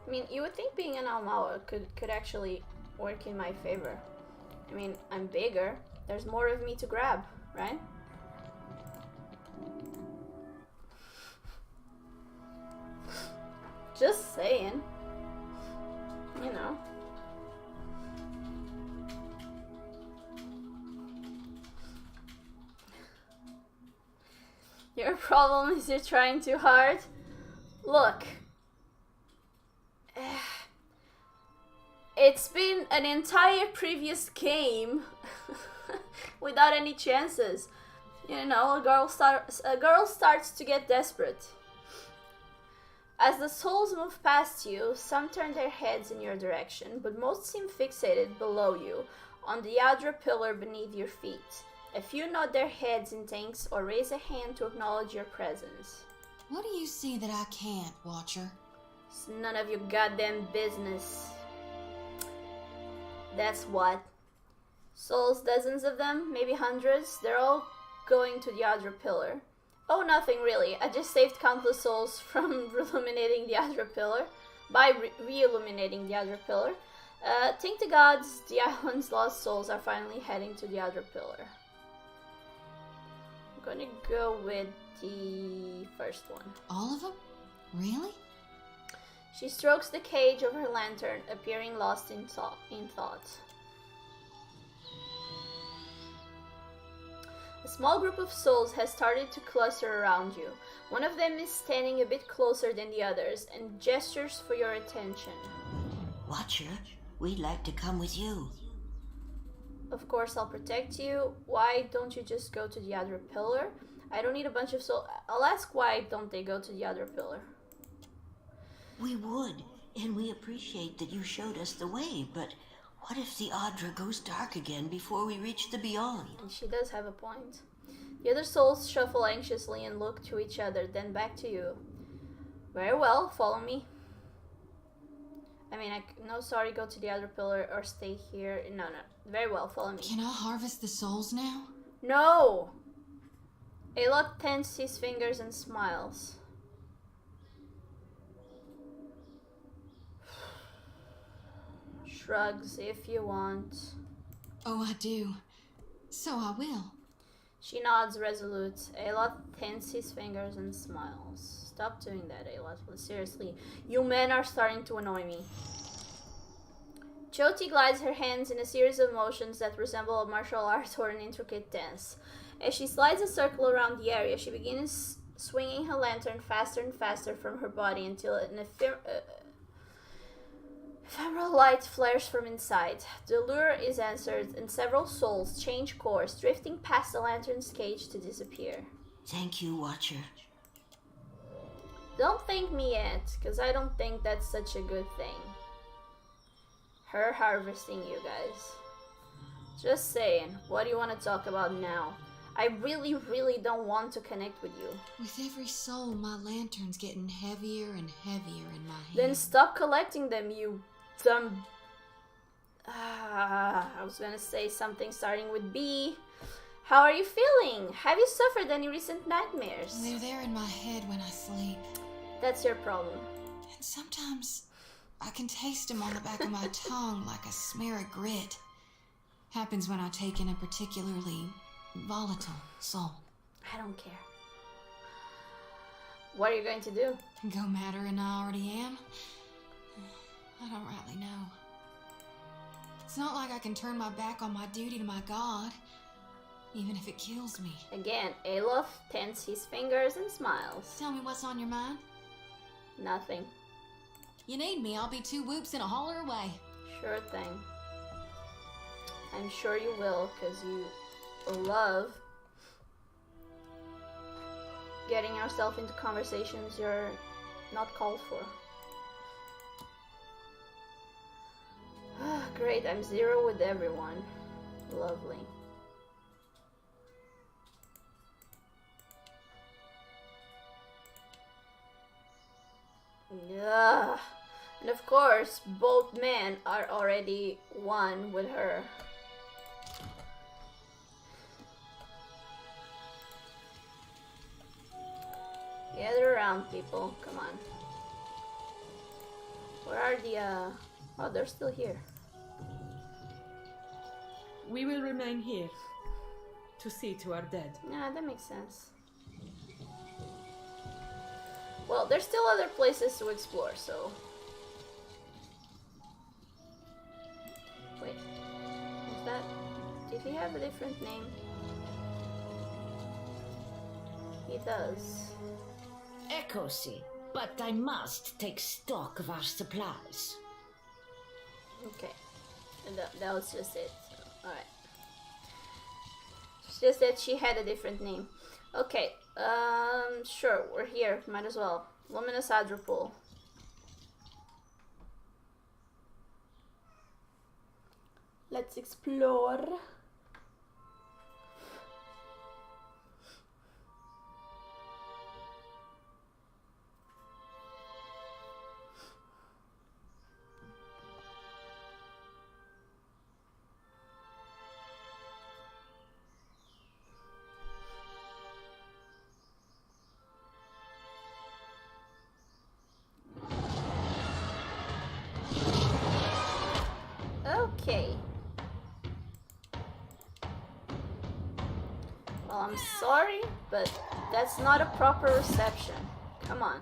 I mean, you would think being an Aumaua could actually work in my favor. I mean, I'm bigger. There's more of me to grab, right? Just saying. You know. Your problem is you're trying too hard? Look. It's been an entire previous game without any chances. You know, a girl starts to get desperate. As the souls move past you, some turn their heads in your direction, but most seem fixated below you, on the Yadra pillar beneath your feet. A few nod their heads in thanks or raise a hand to acknowledge your presence. What do you see that I can't, Watcher? It's none of your goddamn business. That's what. Souls, dozens of them, maybe hundreds, they're all going to the Yadra pillar. Oh, nothing really. I just saved countless souls from illuminating the Yadra pillar. By re-illuminating the Yadra pillar. Thank the gods, the island's lost souls are finally heading to the Yadra pillar. I'm gonna go with the first one. All of them? Really? She strokes the cage of her lantern, appearing lost in thought. A small group of souls has started to cluster around you. One of them is standing a bit closer than the others and gestures for your attention. Watcher, we'd like to come with you. Of course, I'll protect you. Why don't you just go to the other pillar? I don't need a bunch of souls. I'll ask why don't they go to the other pillar. We would, and we appreciate that you showed us the way, but what if the Adra goes dark again before we reach the beyond? And she does have a point. The other souls shuffle anxiously and look to each other, then back to you. Very well, follow me. I mean, no, sorry, go to the other pillar or stay here. No. Very well, follow me. Can I harvest the souls now? No! Alot tenses his fingers and smiles. Shrugs if you want. Oh, I do. So I will. She nods resolute. Alot tenses his fingers and smiles. Stop doing that, Alot. Seriously, you men are starting to annoy me. Jyoti glides her hands in a series of motions that resemble a martial art or an intricate dance. As she slides a circle around the area, she begins swinging her lantern faster and faster from her body until an ephemeral light flares from inside. The lure is answered, and several souls change course, drifting past the lantern's cage to disappear. Thank you, Watcher. Don't thank me yet, because I don't think that's such a good thing. Her harvesting you guys. Just saying, what do you want to talk about now? I really, really don't want to connect with you. With every soul, my lantern's getting heavier and heavier in my hand. Then stop collecting them, you dumb... I was gonna say something starting with B. How are you feeling? Have you suffered any recent nightmares? They're there in my head when I sleep. That's your problem. And sometimes I can taste them on the back of my tongue like a smear of grit. Happens when I take in a particularly volatile soul. I don't care. What are you going to do? Go madder than I already am? I don't rightly know. It's not like I can turn my back on my duty to my god, even if it kills me. Again, Alof tenses his fingers and smiles. Tell me what's on your mind? Nothing. You need me, I'll be 2 whoops and a holler away. Sure thing. I'm sure you will, because you love getting yourself into conversations you're not called for. Great, I'm 0 with everyone. Lovely. Ugh. And of course, both men are already one with her. Gather around, people. Come on. Where are the, Oh, they're still here. We will remain here to see to our dead. Yeah, that makes sense. Well, there's still other places to explore, so... Wait. Was that... Did he have a different name? He does. Echosi, but I must take stock of our supplies. Okay. And that was just it. Alright. It's just that she had a different name. Okay. Sure, we're here. Might as well. Luminous Hydropool. Let's explore. Okay. Well, I'm sorry, but that's not a proper reception. Come on.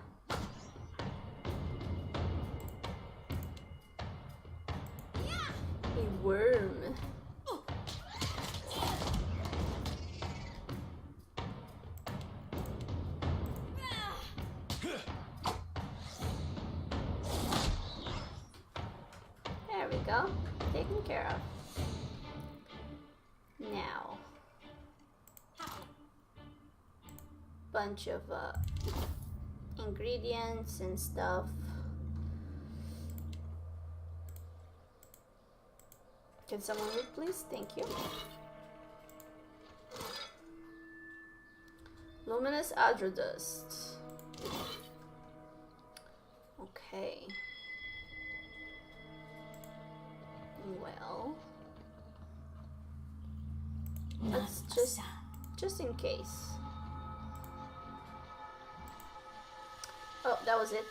A worm. There we go. Taken care of. Now. Bunch of ingredients and stuff. Can someone read, please? Thank you. Luminous Hydrodust. Okay. Well, let's just in case. Oh, that was it.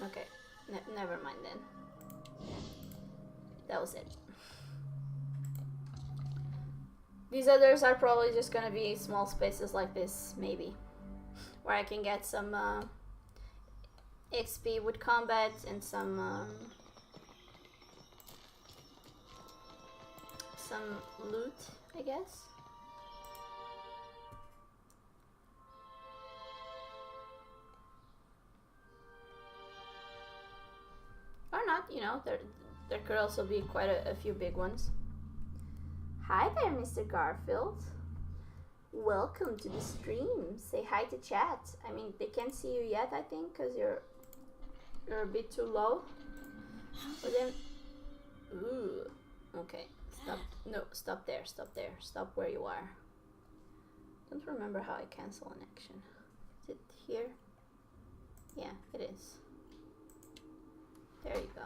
Okay, never mind then. That was it. These others are probably just gonna be small spaces like this, maybe, where I can get some XP with combat and some loot, I guess. Or not, you know, there could also be quite a few big ones. Hi there, Mr. Garfield. Welcome to the stream. Say hi to chat. I mean, they can't see you yet, I think, because you're a bit too low. But then, ooh, okay. Stop. No, stop there. Stop there. Stop where you are. Don't remember how I cancel an action. Is it here? Yeah, it is. There you go.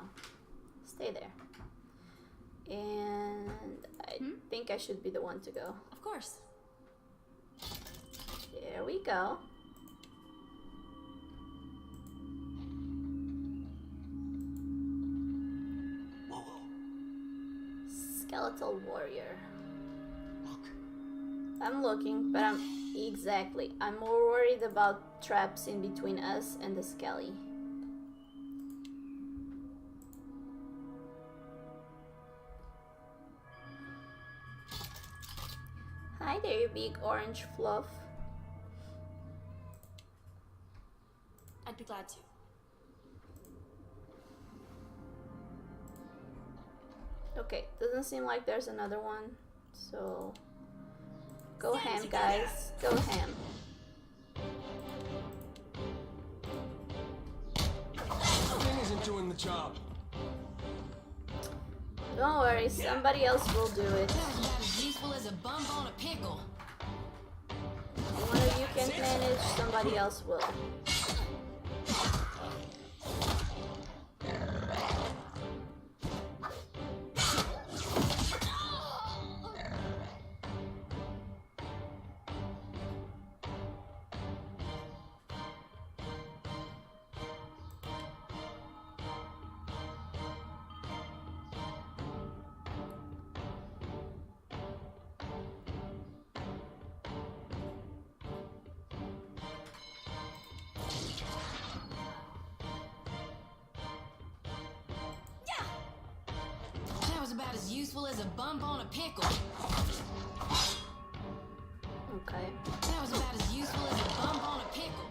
Stay there. And I think I should be the one to go. Of course. There we go. Skeletal warrior. Look. I'm looking, but I'm more worried about traps in between us and the Skelly. Hi there, you big orange fluff. I'd be glad to. Okay, doesn't seem like there's another one, so go ham, guys. Go ham. Something isn't doing the job. Don't worry, somebody else will do it. That's about as useful as a bump on a pickle. If one of you can't manage, somebody else will. About as useful as a bump on a pickle. Okay. That was about as useful as a bump on a pickle.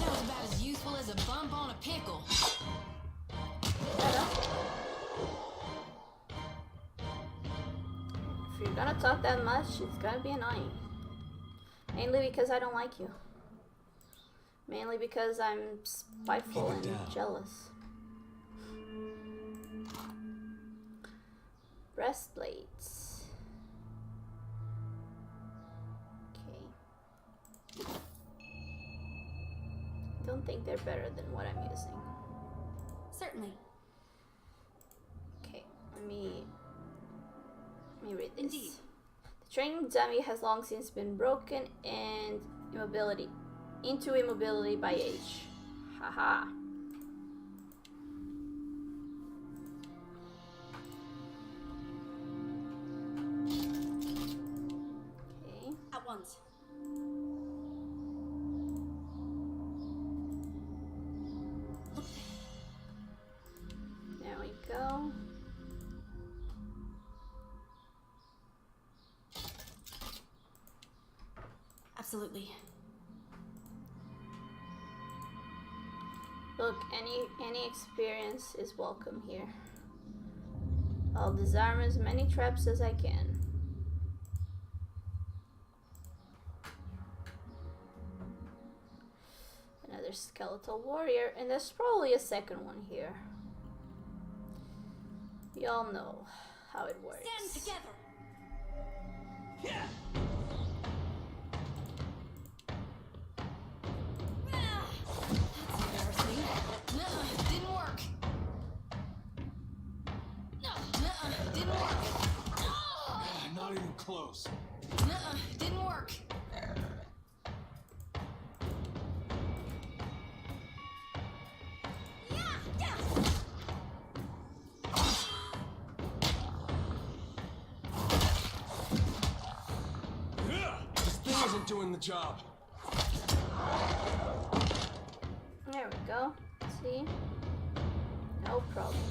That was about you're gonna talk that much, it's gonna be annoying. Mainly because I don't like you. Mainly because I'm spiteful and jealous. Breastplates. Okay. Don't think they're better than what I'm using. Certainly. Okay, let me read this. Indeed. The training dummy has long since been broken and into immobility by age. Haha. Okay. At once. There we go. Absolutely. Look, any experience is welcome here. I'll disarm as many traps as I can. Another skeletal warrior, and there's probably a second one here. We all know how it works. Stand together. That's embarrassing. Nuh-uh, didn't work. Nuh-uh, didn't work. Not even close. Nuh-uh, didn't work. This thing isn't doing the job. There we go. See? No problem.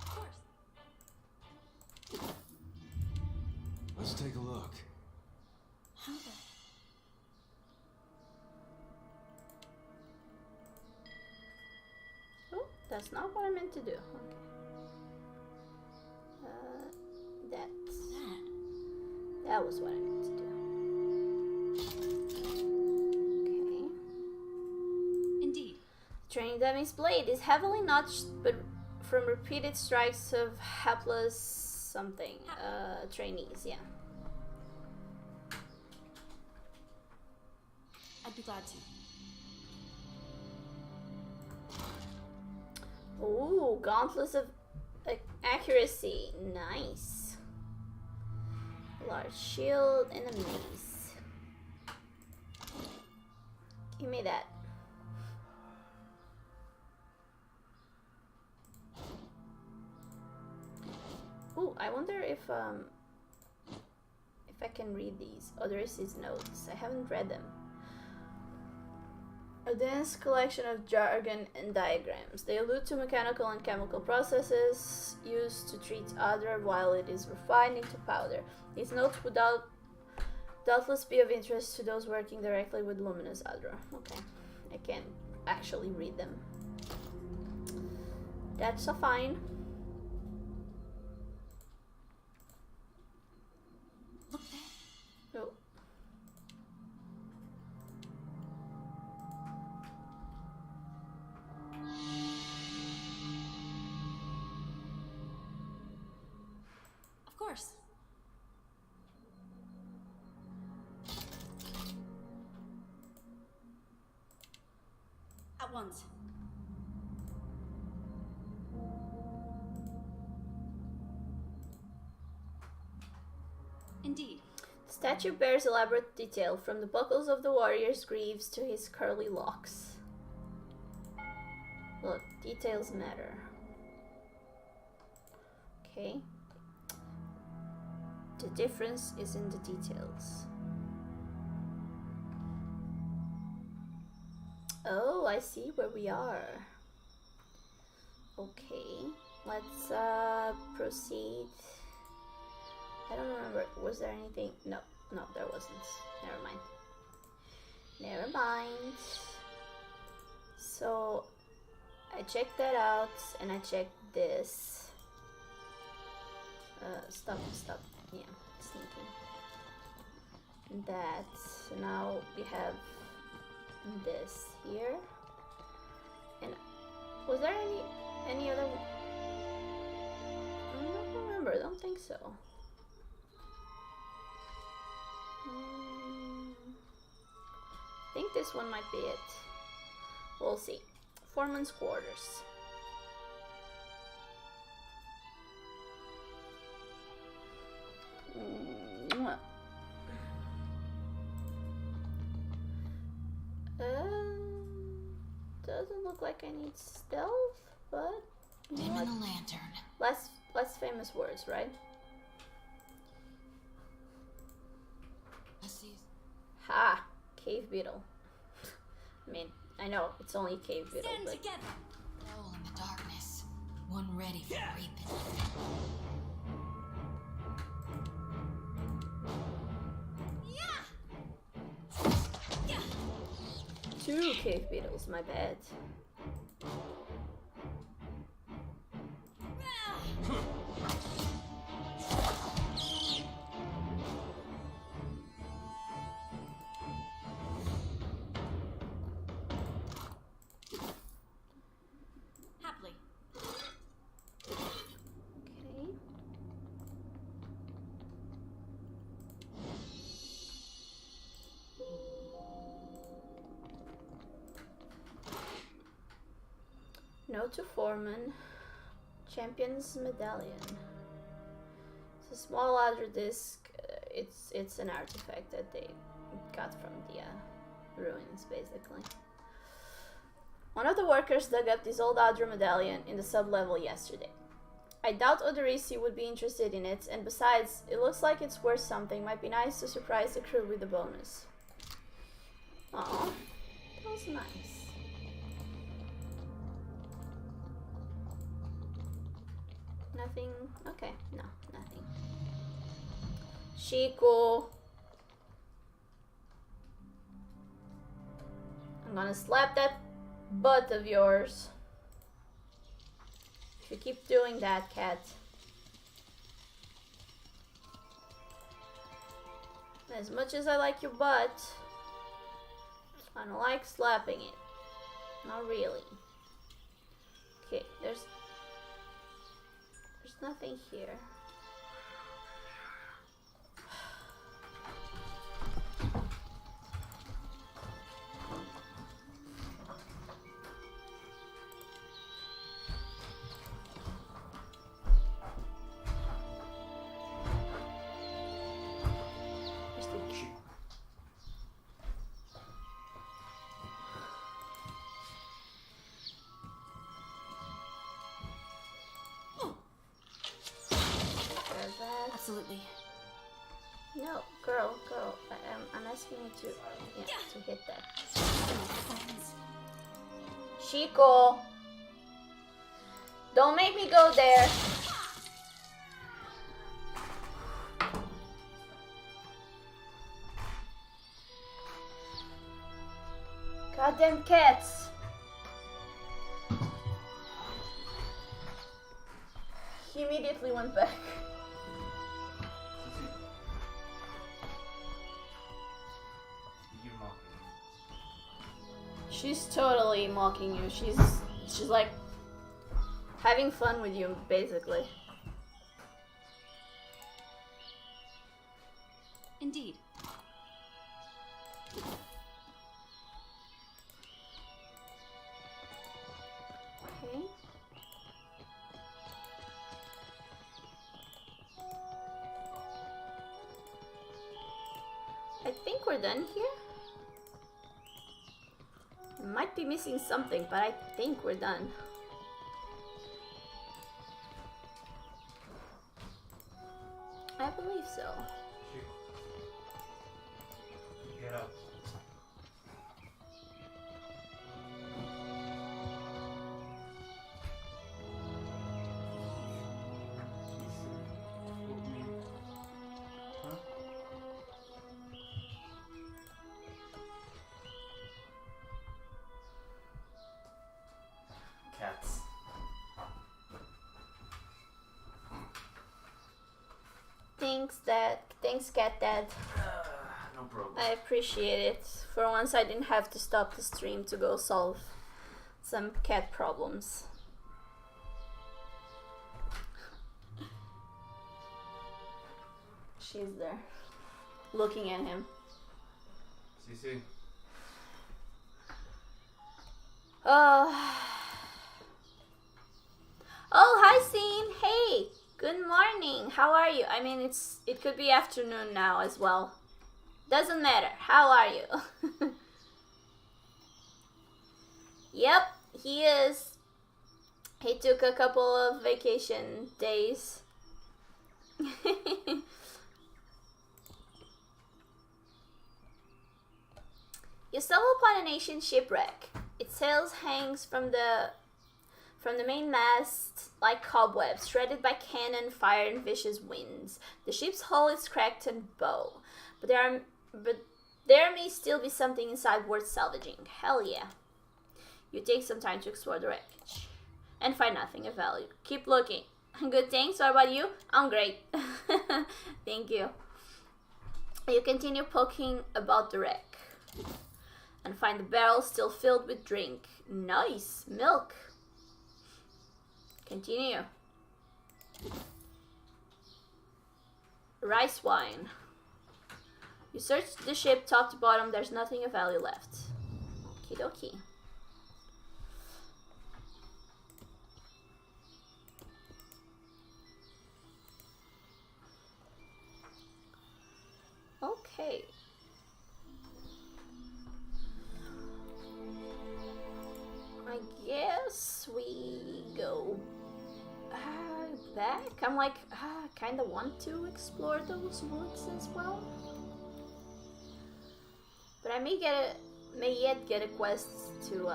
Of course. Let's take a look. How the... Oh, that's not what I meant to do. Okay. That was what I meant to do. Okay. Indeed. Training dummy's blade is heavily notched, but from repeated strikes of hapless something trainees. Yeah. I'd be glad to. Ooh, gauntlets of accuracy. Nice. Large shield and a mace. Give me that. Ooh, I wonder if I can read these. Oh, there is his notes. I haven't read them. A dense collection of jargon and diagrams. They allude to mechanical and chemical processes used to treat Adra while it is refined into powder. These notes would doubtless be of interest to those working directly with Luminous Adra. Okay, I can't actually read them. That's a fine. Look there. Oh. Of course. At once. Indeed. The statue bears elaborate detail, from the buckles of the warrior's greaves to his curly locks. Look, details matter. Okay. The difference is in the details. Oh, I see where we are. Okay, let's proceed. I don't remember. Was there anything? No, there wasn't. Never mind. Never mind. So I checked that out and I checked this. Stop. Yeah, sneaking. That. So now we have this here. And was there any other? I don't remember. I don't think so. I think this one might be it. We'll see. Foreman's quarters. Doesn't look like I need stealth, but Dim in the lantern. Less famous words, right? Let's see. Ha! Cave beetle. I mean, I know it's only cave beetle, Stand but together. Roll in the darkness. One ready for reaping. two cave beetles, my bad. Happily. Okay. Note to Foreman. Champion's Medallion. It's a small Adra disc. It's an artifact that they got from the ruins, basically. One of the workers dug up this old Adra medallion in the sub-level yesterday. I doubt Odorisi would be interested in it, and besides, it looks like it's worth something. Might be nice to surprise the crew with a bonus. Aw, that was nice. Nothing? Okay, no, nothing. Shiko. I'm gonna slap that butt of yours. If you keep doing that, cat. As much as I like your butt, I don't like slapping it. Not really. Okay, there's nothing here. Absolutely. No, girl. I'm asking you to hit that. Shiko, don't make me go there. Goddamn cats. He immediately went back. She's totally mocking you. She's like having fun with you, basically. Indeed. Okay. I think we're done here. Might be missing something, but I think we're done. I believe so. Get up. Cats. Thanks, Cat Dad. No problem. I appreciate it. For once, I didn't have to stop the stream to go solve some cat problems. She's there, looking at him. CC. Oh, hi, Scene. Hey, good morning. How are you? I mean, it could be afternoon now as well. Doesn't matter. How are you? Yep, he is. He took a couple of vacation days. You stumble upon an ancient shipwreck. Its sails hangs from the main mast like cobwebs, shredded by cannon fire and vicious winds. The ship's hull is cracked and bow, but there may still be something inside worth salvaging. Hell yeah. You take some time to explore the wreckage and find nothing of value. Keep looking. Good, thanks. What about you? I'm great. Thank you. You continue poking about the wreck and find the barrel still filled with drink. Nice. Milk. Continue. Rice wine. You search the ship top to bottom. There's nothing of value left. Okie dokie. Okay. I guess we go back. I'm like, kind of want to explore those woods as well. But I may yet get a quest to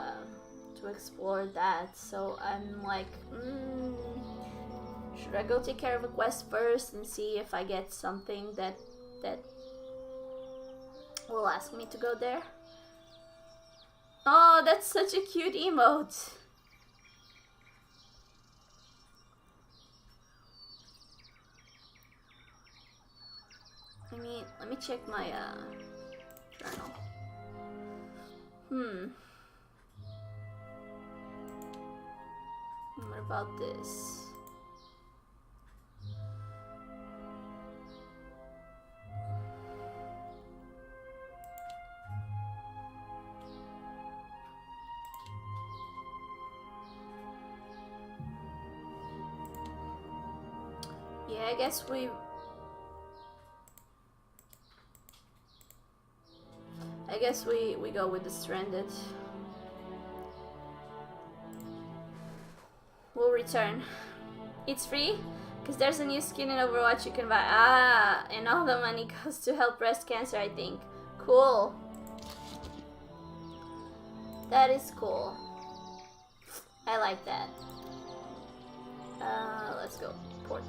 explore that. So I'm like, should I go take care of a quest first and see if I get something that will ask me to go there? Oh, that's such a cute emote. Let me check my journal. What about this? Yeah, I guess we go with the stranded. We'll return. It's free? Because there's a new skin in Overwatch you can buy. Ah, and all the money goes to help breast cancer, I think. Cool. That is cool. I like that. Let's go. Port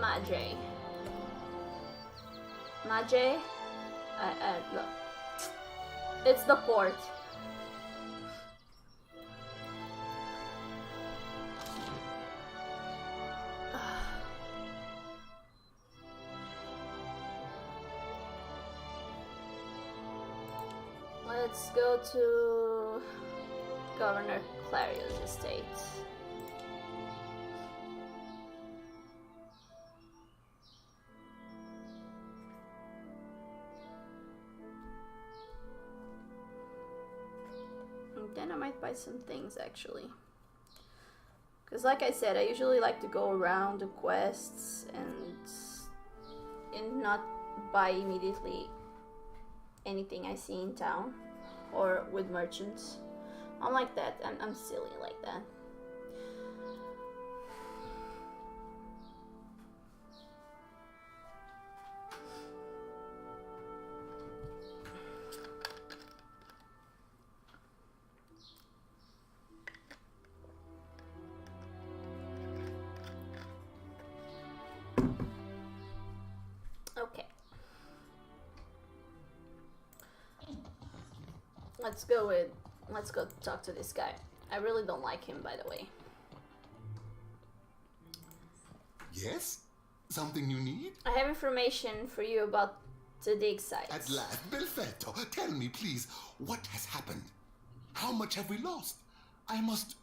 Madre. Madre? Look. It's the port. Let's go to Governor Clario's estate. Then I might buy some things actually. Because like I said, I usually like to go around the quests and not buy immediately anything I see in town or with merchants. I'm like that. I'm silly like that. Okay. Let's go talk to this guy. I really don't like him, by the way. Yes? Something you need? I have information for you about the dig site. At last, Belfetto, tell me, please, what has happened? How much have we lost? I must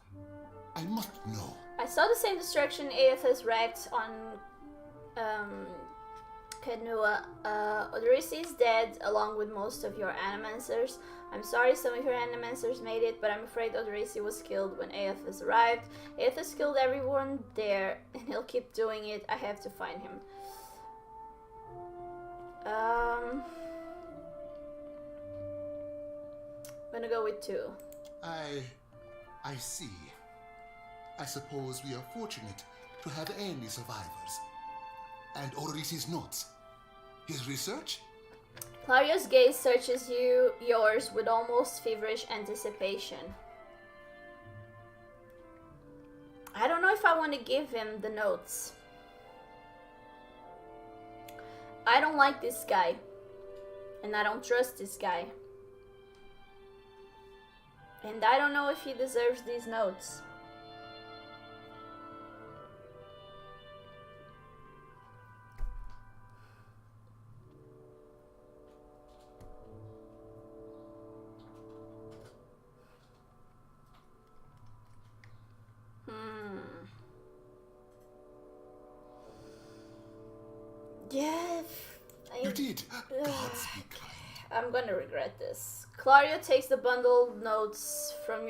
know. I saw the same destruction Aethys wrecked on Kenua. Odorisi is dead, along with most of your animancers. I'm sorry some of your animancers made it, but I'm afraid Odorisi was killed when Aethys arrived. Aethys killed everyone there, and he'll keep doing it. I have to find him. I'm gonna go with 2. I see. I suppose we are fortunate to have any survivors. And Odorisi's notes. His research? Clario's gaze searches yours with almost feverish anticipation. I don't know if I want to give him the notes. I don't like this guy. And I don't trust this guy. And I don't know if he deserves these notes. Yeah. You did. Gods be kind. I'm gonna regret this. Clario takes the bundled notes from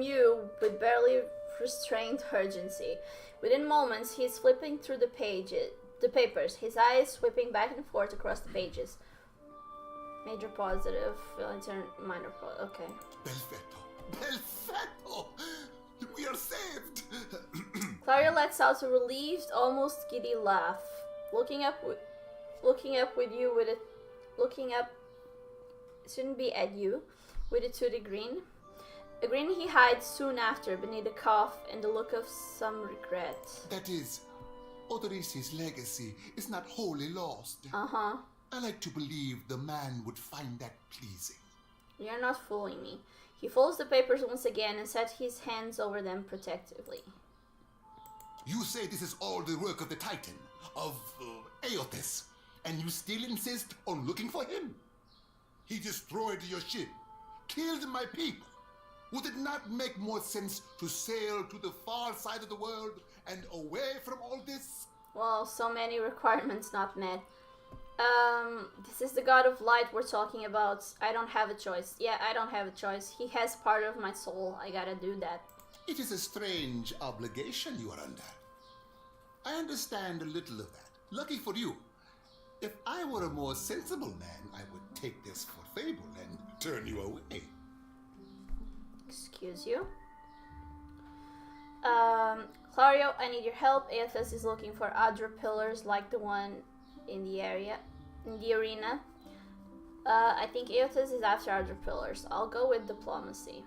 you with barely restrained urgency. Within moments, he's flipping through the papers, his eyes sweeping back and forth across the pages. Major positive, minor positive. Okay. Belfetto! We are saved! Clario lets out a relieved, almost giddy laugh, looking up shouldn't be at you, with a toothy grin. A grin he hides soon after beneath a cough and the look of some regret. That is, Odorisi's legacy is not wholly lost. Uh-huh. I like to believe the man would find that pleasing. You're not fooling me. He folds the papers once again and sets his hands over them protectively. You say this is all the work of the Titan, of Aethys, and you still insist on looking for him? He destroyed your ship, killed my people. Would it not make more sense to sail to the far side of the world and away from all this? Well, so many requirements not met. This is the god of light we're talking about. I don't have a choice. Yeah, I don't have a choice. He has part of my soul. I gotta do that. It is a strange obligation you are under. I understand a little of that. Lucky for you. If I were a more sensible man, I would take this for fable and turn you away. Excuse you? Clario, I need your help. Aethys is looking for Adra pillars like the one in the arena. I think Aethys is after Adra pillars. I'll go with diplomacy.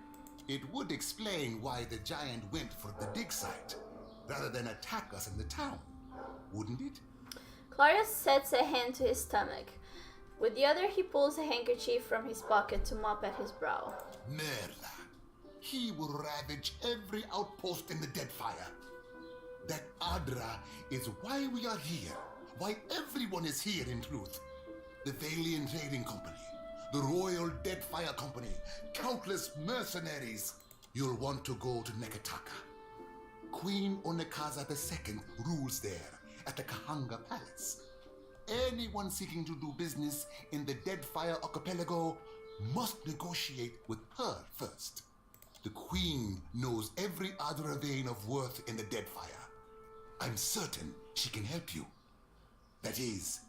It would explain why the giant went for the dig site, rather than attack us in the town, wouldn't it? Clario sets a hand to his stomach. With the other, he pulls a handkerchief from his pocket to mop at his brow. Merla. He will ravage every outpost in the Deadfire. That Adra is why we are here. Why everyone is here, in truth. The Valiant Trading Company, the Royal Deadfire Company, countless mercenaries. You'll want to go to Neketaka. Queen Onekaza II rules there at the Kahanga Palace. Anyone seeking to do business in the Deadfire Archipelago must negotiate with her first. The Queen knows every Adra vein of worth in the Deadfire. I'm certain she can help you. That is,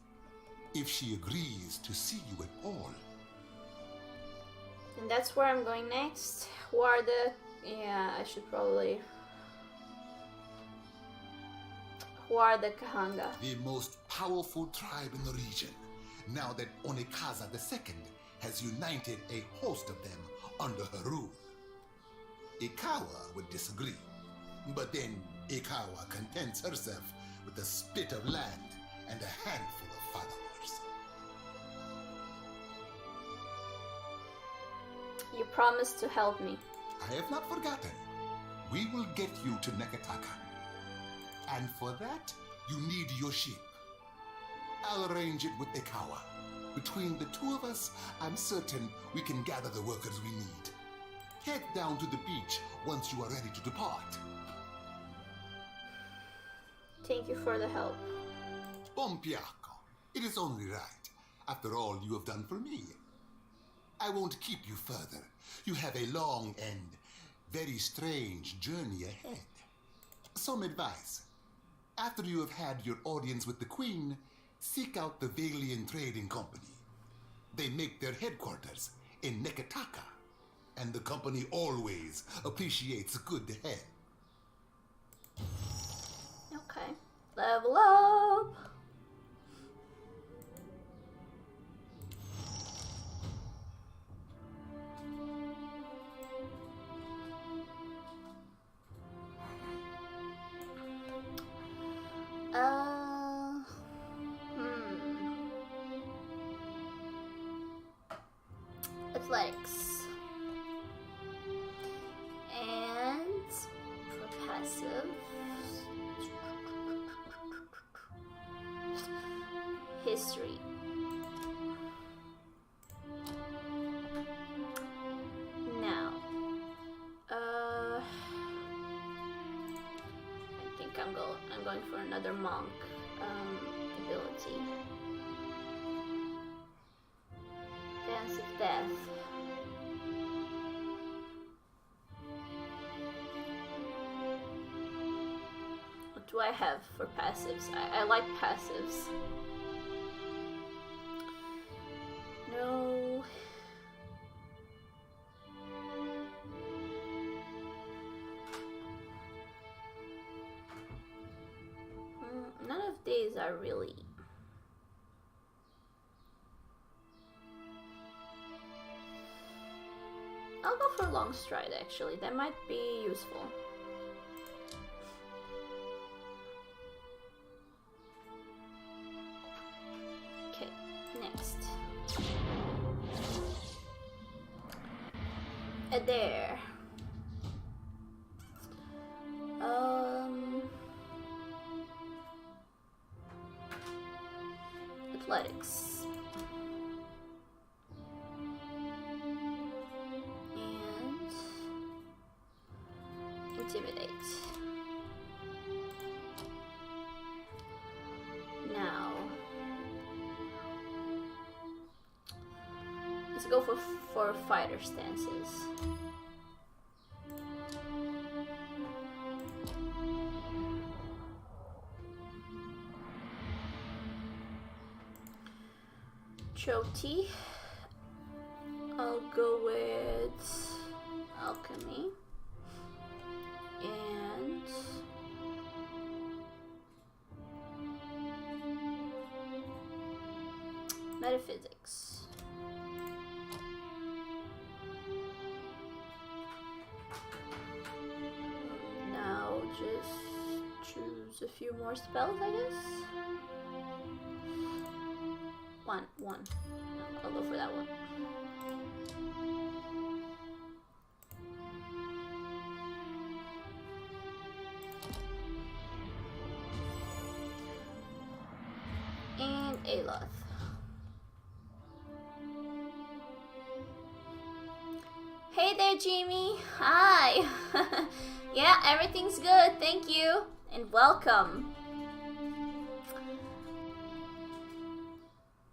if she agrees to see you at all. And that's where I'm going next. Who are the... Yeah, I should probably... Who are the Kahanga? The most powerful tribe in the region, now that Onekaza II has united a host of them under her rule. Ikawa would disagree, but then Ikawa contents herself with a spit of land and a handful of followers. You promised to help me. I have not forgotten. We will get you to Neketaka. And for that, you need your ship. I'll arrange it with Ikawa. Between the two of us, I'm certain we can gather the workers we need. Head down to the beach once you are ready to depart. Thank you for the help. Pompiaco, it is only right. After all you have done for me. I won't keep you further. You have a long and very strange journey ahead. Some advice. After you have had your audience with the Queen, seek out the Valian Trading Company. They make their headquarters in Neketaka, and the company always appreciates a good head. Okay. Level up! Athletics. And for passive, history. Now, I think I'm going for another monk ability. Dance of Death. What do I have for passives? I like passives. No. None of these are really. I'll go for Long Stride actually, that might be useful. Okay, next. Adair. Athletics. And Intimidate. Now let's go for fighter stances. Choti. I'll go with Alchemy and Metaphysics. Now just choose a few more spells, I guess. One. I'll go for that one. And Aloth. Hey there, Jamie. Hi. Yeah, everything's good. Thank you. And welcome.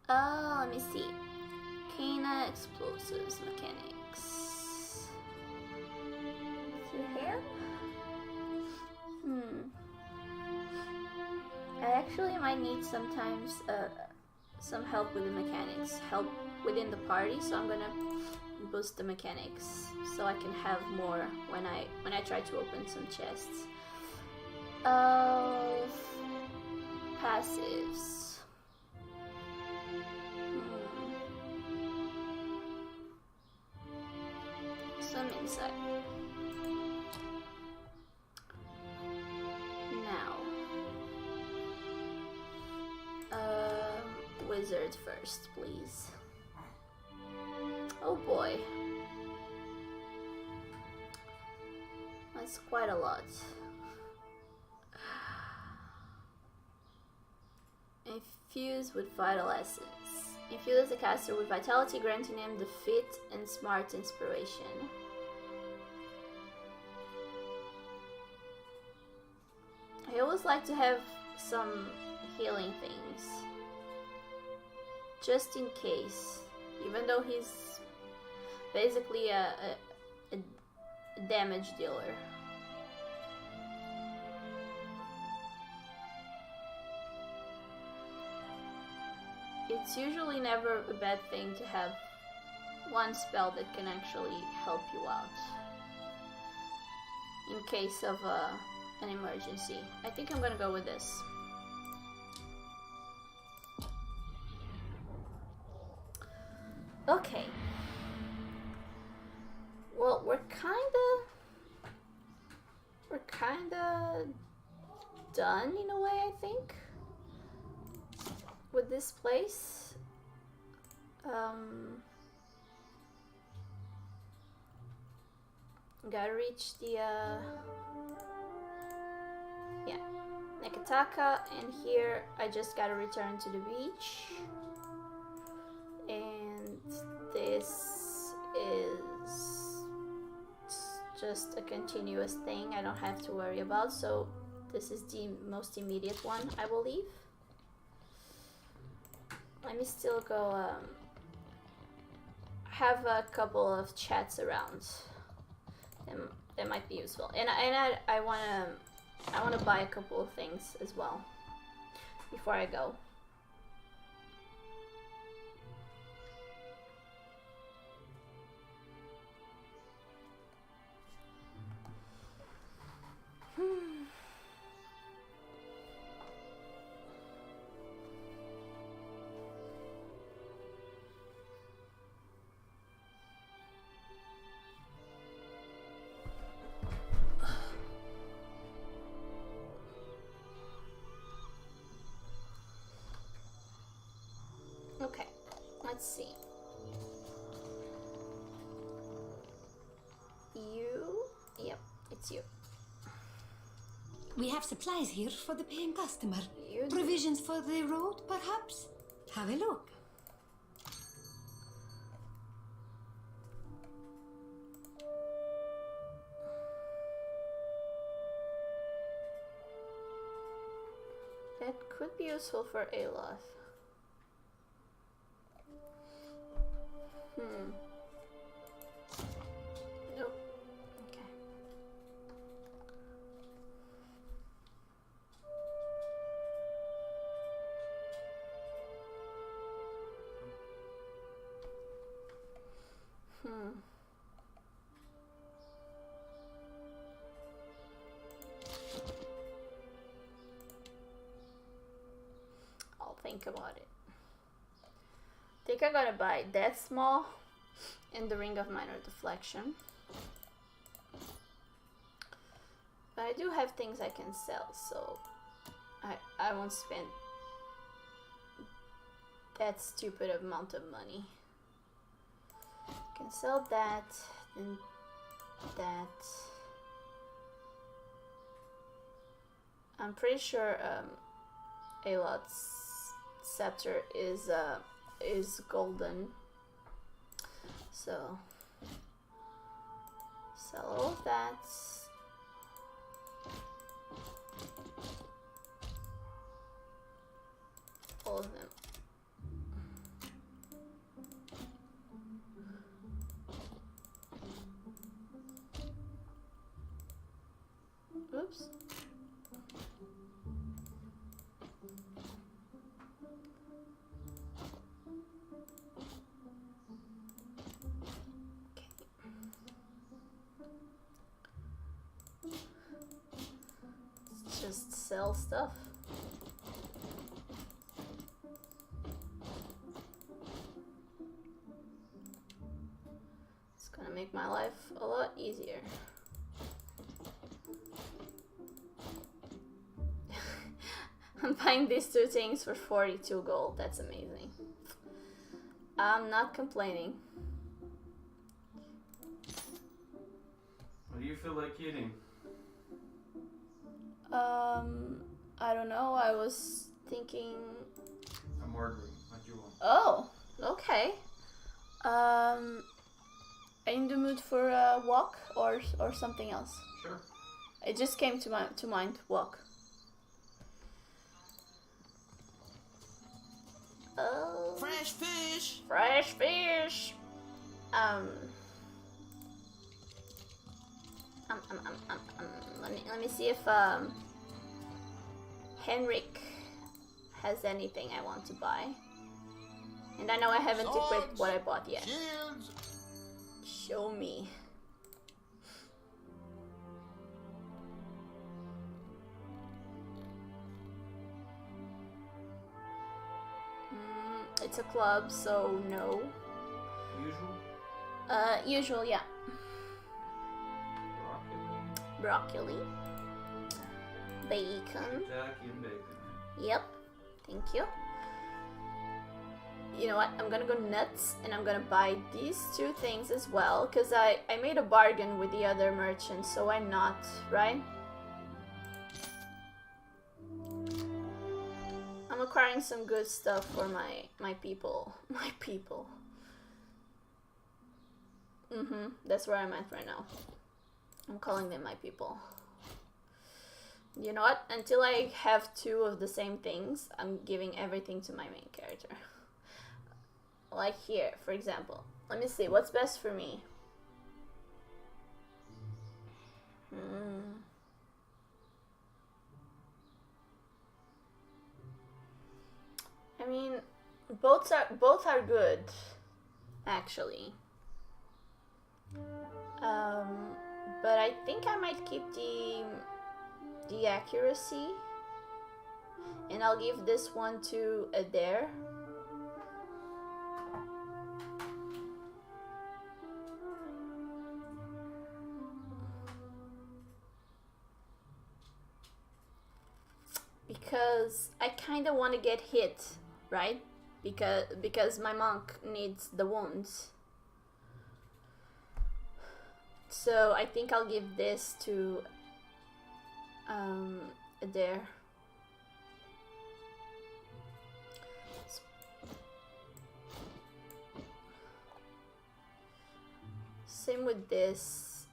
Let me see. Kana explosives mechanics. Through here? I actually might need sometimes some help with the mechanics, help within the party, so I'm gonna boost the mechanics so I can have more when I try to open some chests. Passives. Some insight. Now, wizard first, please. Oh boy, that's quite a lot. Infused with vital essence. Infuse the caster with vitality, granting him the fit and smart inspiration. I always like to have some healing things, just in case. Even though he's basically a damage dealer. It's usually never a bad thing to have one spell that can actually help you out in case of an emergency. I think I'm gonna go with this. Okay. Well, we're kinda done in a way, I think, with this place. Gotta reach the yeah, Nekataka, and here I just gotta return to the beach, and this is just a continuous thing I don't have to worry about, so this is the most immediate one, I believe. Let me still go have a couple of chats around. That might be useful, and I wanna buy a couple of things as well before I go. Okay, let's see. You? Yep, it's you. We have supplies here for the paying customer. You do. Provisions for the road, perhaps? Have a look. That could be useful for Aloth. Nope. Okay. I'll think about it. I think I'm gonna buy Death Small and the Ring of Minor Deflection. But I do have things I can sell, so I won't spend that stupid amount of money. I can sell that and that. I'm pretty sure Aloth's scepter is golden, so sell all of that. All of them. Oops. Just sell stuff. It's gonna make my life a lot easier. I'm buying these two things for 42 gold. That's amazing. I'm not complaining. What do you feel like eating? I don't know. I was thinking ordering. What do you want? Oh, okay. Are you in the mood for a walk or something else? Sure. It just came to mind. Walk. Oh. Fresh fish. Fresh fish. Let me see if Henrik has anything I want to buy. And I know I haven't equipped what I bought yet. Show me. It's a club, so no. Usual? Usual, yeah. Broccoli. Bacon. Shiitake and bacon. Yep. Thank you. You know what? I'm gonna go nuts and I'm gonna buy these two things as well, because I made a bargain with the other merchant, so why not, right? I'm acquiring some good stuff for my people. My people. That's where I'm at right now. I'm calling them my people. You know what? Until I have two of the same things, I'm giving everything to my main character. Like here, for example. Let me see, what's best for me? I mean, both are good, actually. But I think I might keep the accuracy, and I'll give this one to Adair. Because I kind of want to get hit, right? Because my monk needs the wounds. So I think I'll give this to Adair. Same with this.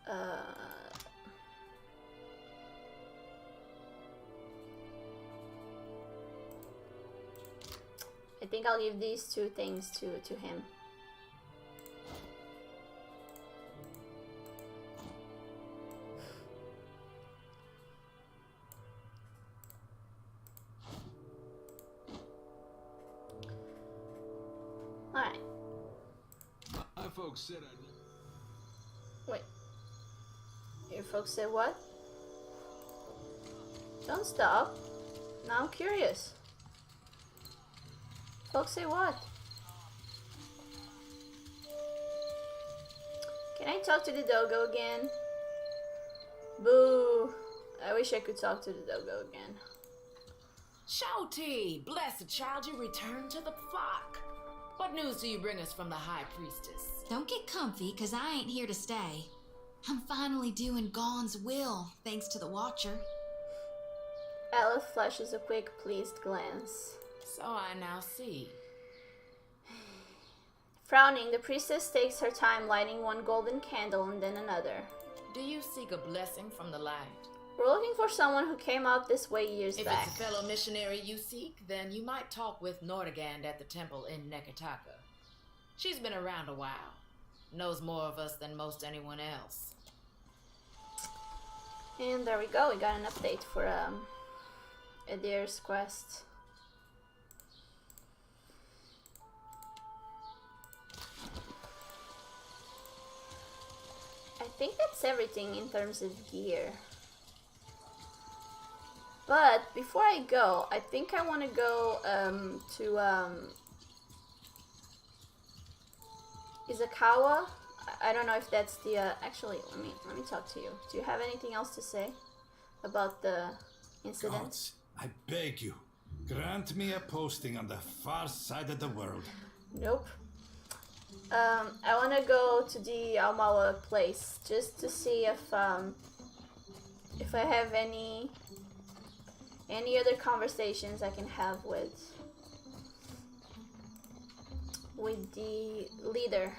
I think I'll give these two things to him. Alright. My folks said I... Wait. Your folks said what? Don't stop. Now I'm curious. Folks say what? Can I talk to the doggo again? Boo. I wish I could talk to the doggo again. Shouty, blessed child, you returned to the flock. What news do you bring us from the High Priestess? Don't get comfy, cause I ain't here to stay. I'm finally doing Gaun's will, thanks to the Watcher. Aleph flashes a quick, pleased glance. So I now see. Frowning, the priestess takes her time lighting one golden candle and then another. Do you seek a blessing from the light? We're looking for someone who came out this way years back. If it's a fellow missionary you seek, then you might talk with Nordegand at the temple in Neketaka. She's been around a while. Knows more of us than most anyone else. And there we go, we got an update for Adair's quest. I think that's everything in terms of gear. But before I go, I think I want to go to Izakawa. I don't know if that's the actually let me talk to you. Do you have anything else to say about the incident? Gods, I beg you, grant me a posting on the far side of the world. Nope. I want to go to the Almawa place just to see if I have any other conversations I can have with with the leader.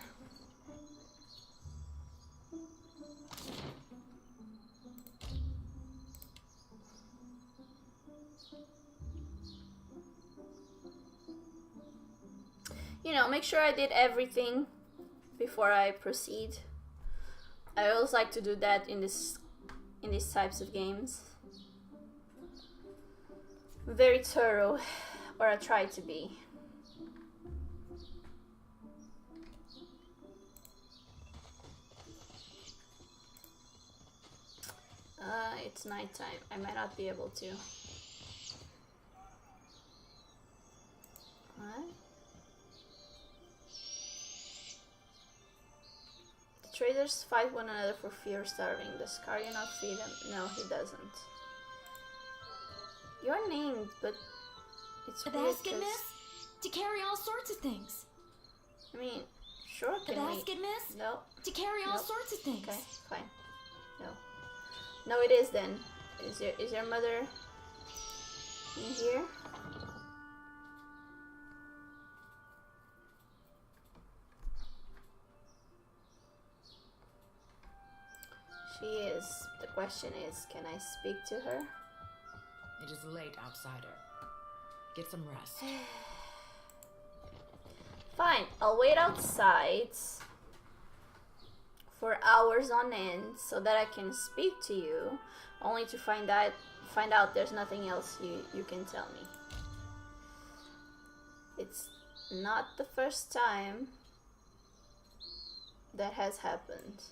You know, make sure I did everything before I proceed. I always like to do that in these types of games. Very thorough, or I try to be. It's nighttime. I might not be able to. What? The traders fight one another for fear of starving. Does Karya not feed him? No, he doesn't. You're named, but it's a weird basket, miss? To carry all sorts of things. I mean, sure, A can we... basket, miss? No. To carry all Nope. sorts of things. Okay, fine. No. No, it is then. Is your mother in here? She is. The question is, can I speak to her? It is late, outsider. Get some rest. Fine, I'll wait outside for hours on end so that I can speak to you, only to find out there's nothing else you can tell me. It's not the first time that has happened.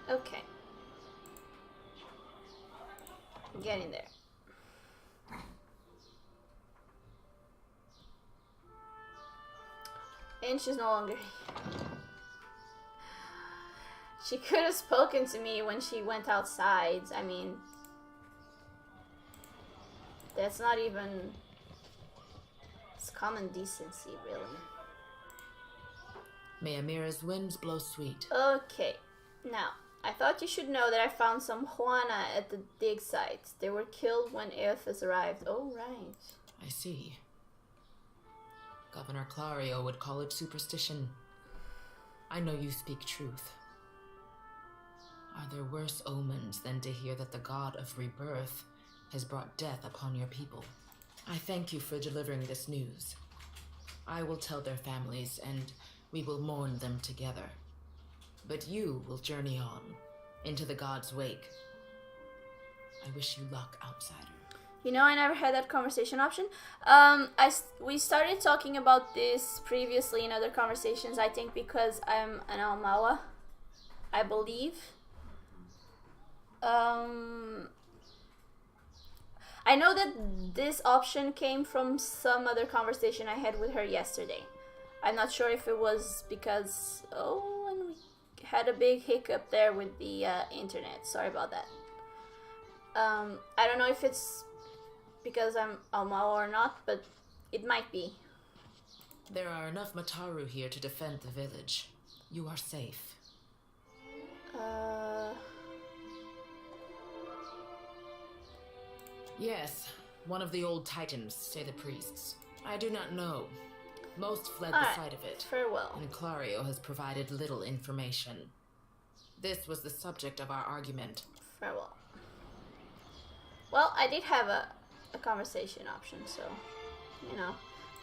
Okay. Get in there. And she's no longer here. She could have spoken to me when she went outside. I mean, that's not even... It's common decency, really. May Amira's winds blow sweet. Okay, now, I thought you should know that I found some Juana at the dig site. They were killed when Eothas arrived. Oh, right. I see. Governor Clario would call it superstition. I know you speak truth. Are there worse omens than to hear that the god of rebirth has brought death upon your people? I thank you for delivering this news. I will tell their families, and we will mourn them together. But you will journey on, into the god's wake. I wish you luck, outsider. You know, I never had that conversation option. We started talking about this previously in other conversations, I think because I'm an Almawa, I believe. I know that this option came from some other conversation I had with her yesterday. I'm not sure if it was because, and we had a big hiccup there with the internet. Sorry about that. I don't know if it's because I'm Almawa or not, but it might be. There are enough Mataru here to defend the village. You are safe. Yes, one of the old titans, say the priests. I do not know. Most fled the sight of it. Farewell. And Clario has provided little information. This was the subject of our argument. Farewell. Well, I did have a conversation option, so, you know,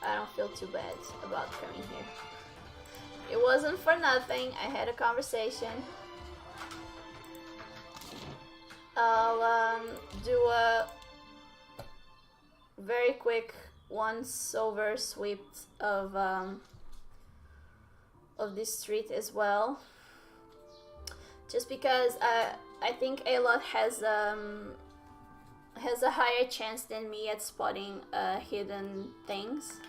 I don't feel too bad about coming here. It wasn't for nothing. I had a conversation. I'll do a very quick once-over sweep of this street as well. Just because I think Aloth has a higher chance than me at spotting hidden things.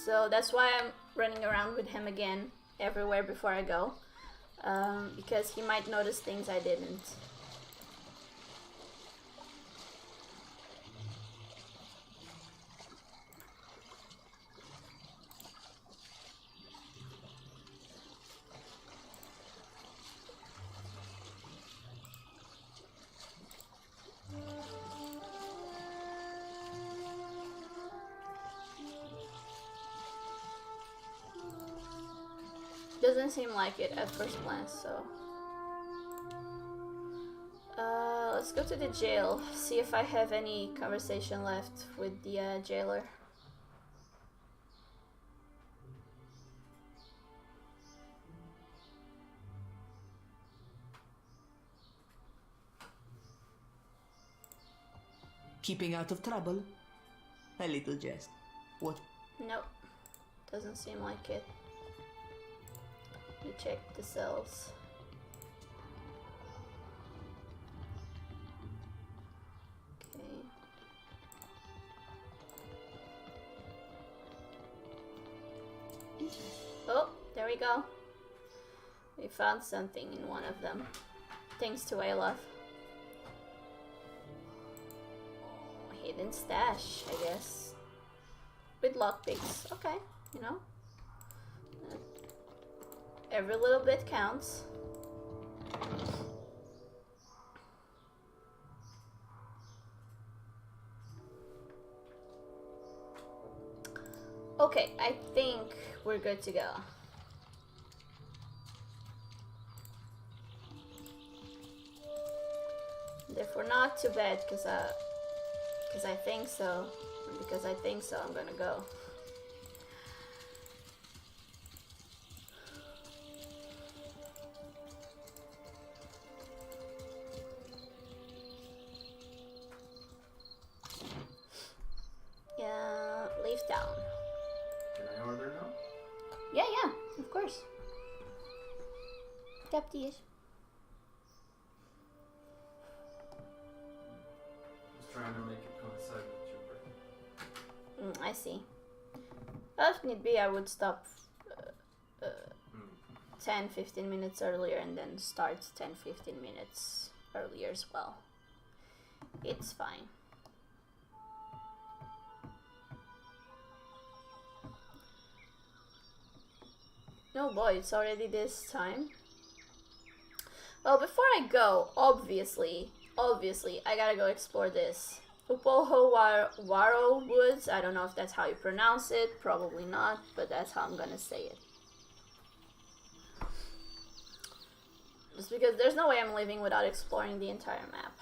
So that's why I'm running around with him again everywhere before I go. Because he might notice things I didn't. Doesn't seem like it at first glance, so... let's go to the jail, see if I have any conversation left with the jailer. Keeping out of trouble? A little jest. What? Nope. Doesn't seem like it. You check the cells. Okay. Oh, there we go. We found something in one of them. Thanks to Aloth. Hidden stash, I guess. With lockpicks. Okay, you know. Every little bit counts. Okay, I think we're good to go. Therefore, not too bad, because I think so. Because I think so, I'm gonna go. Yeah, leave town. Can I order now? Yeah, of course. Tap the ish. Just trying to make it coincide with your birthday. I see. If need be, I would stop 10-15 minutes earlier and then start 10-15 minutes earlier as well. It's fine. Oh boy, it's already this time. Well, before I go, obviously, I gotta go explore this. Upoho Waro Woods. I don't know if that's how you pronounce it. Probably not, but that's how I'm gonna say it. Just because there's no way I'm leaving without exploring the entire map.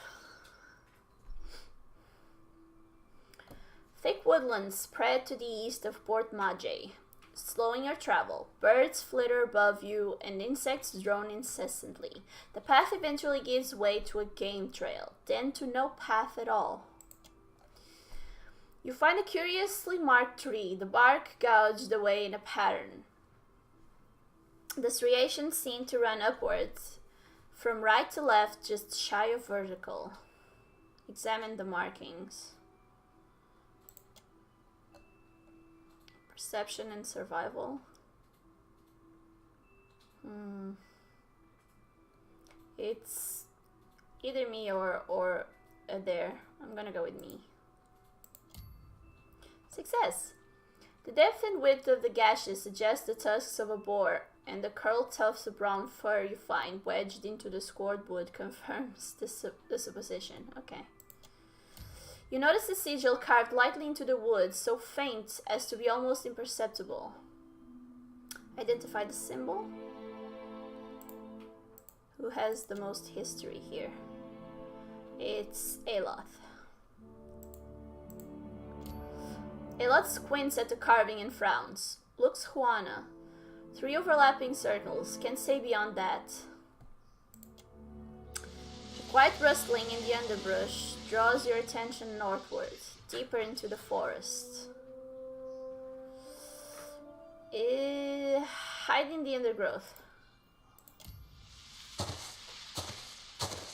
Thick woodlands spread to the east of Port Mage, slowing your travel. Birds flitter above you and insects drone incessantly. The path eventually gives way to a game trail, then to no path at all. You find a curiously marked tree, the bark gouged away in a pattern. The striations seem to run upwards, from right to left, just shy of vertical. Examine the markings. Perception and survival. It's either me or there. I'm gonna go with me. Success! The depth and width of the gashes suggest the tusks of a boar, and the curled tufts of brown fur you find wedged into the scored wood confirms the supposition. Okay. You notice the sigil carved lightly into the wood, so faint as to be almost imperceptible. Identify the symbol? Who has the most history here? It's Aloth. Aloth squints at the carving and frowns. Looks Juana. 3 overlapping circles. Can't say beyond that. A quiet rustling in the underbrush draws your attention northwards, deeper into the forest. Hide in the undergrowth.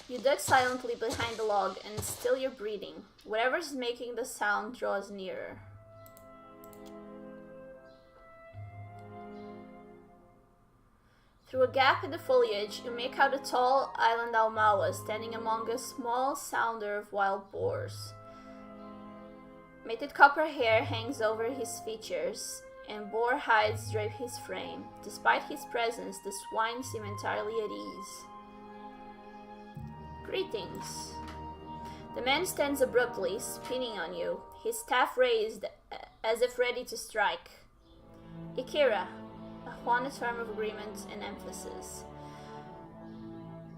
You duck silently behind the log and still your breathing. Whatever's making the sound draws nearer. Through a gap in the foliage, you make out a tall island Almawa standing among a small sounder of wild boars. Mated copper hair hangs over his features, and boar hides drape his frame. Despite his presence, the swine seem entirely at ease. Greetings. The man stands abruptly, spinning on you, his staff raised as if ready to strike. Ikira, a One a term of agreement and emphasis.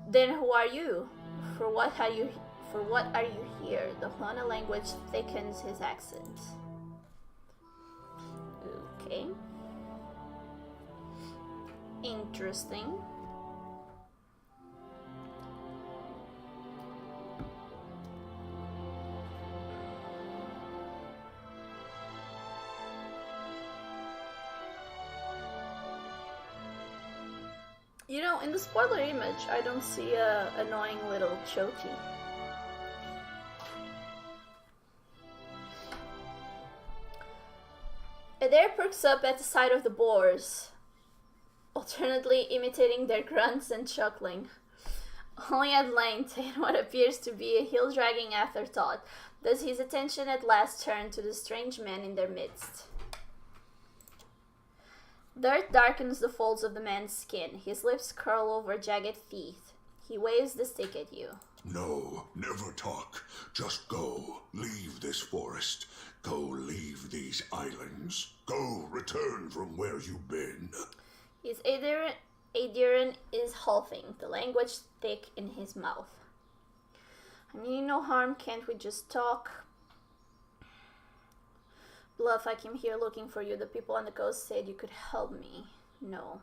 Then who are you? For what are you here? The Juana language thickens his accent. Okay. Interesting. You know, in the spoiler image, I don't see a annoying little Choti. Adair perks up at the sight of the boars, alternately imitating their grunts and chuckling. Only at length, in what appears to be a heel-dragging afterthought, does his attention at last turn to the strange man in their midst. Dirt darkens the folds of the man's skin. His lips curl over jagged teeth. He waves the stick at you. No, never talk. Just go. Leave this forest. Go leave these islands. Go return from where you've been. His Adrian is halting, the language thick in his mouth. I mean no harm, can't we just talk? Bluff, I came here looking for you. The people on the coast said you could help me. No.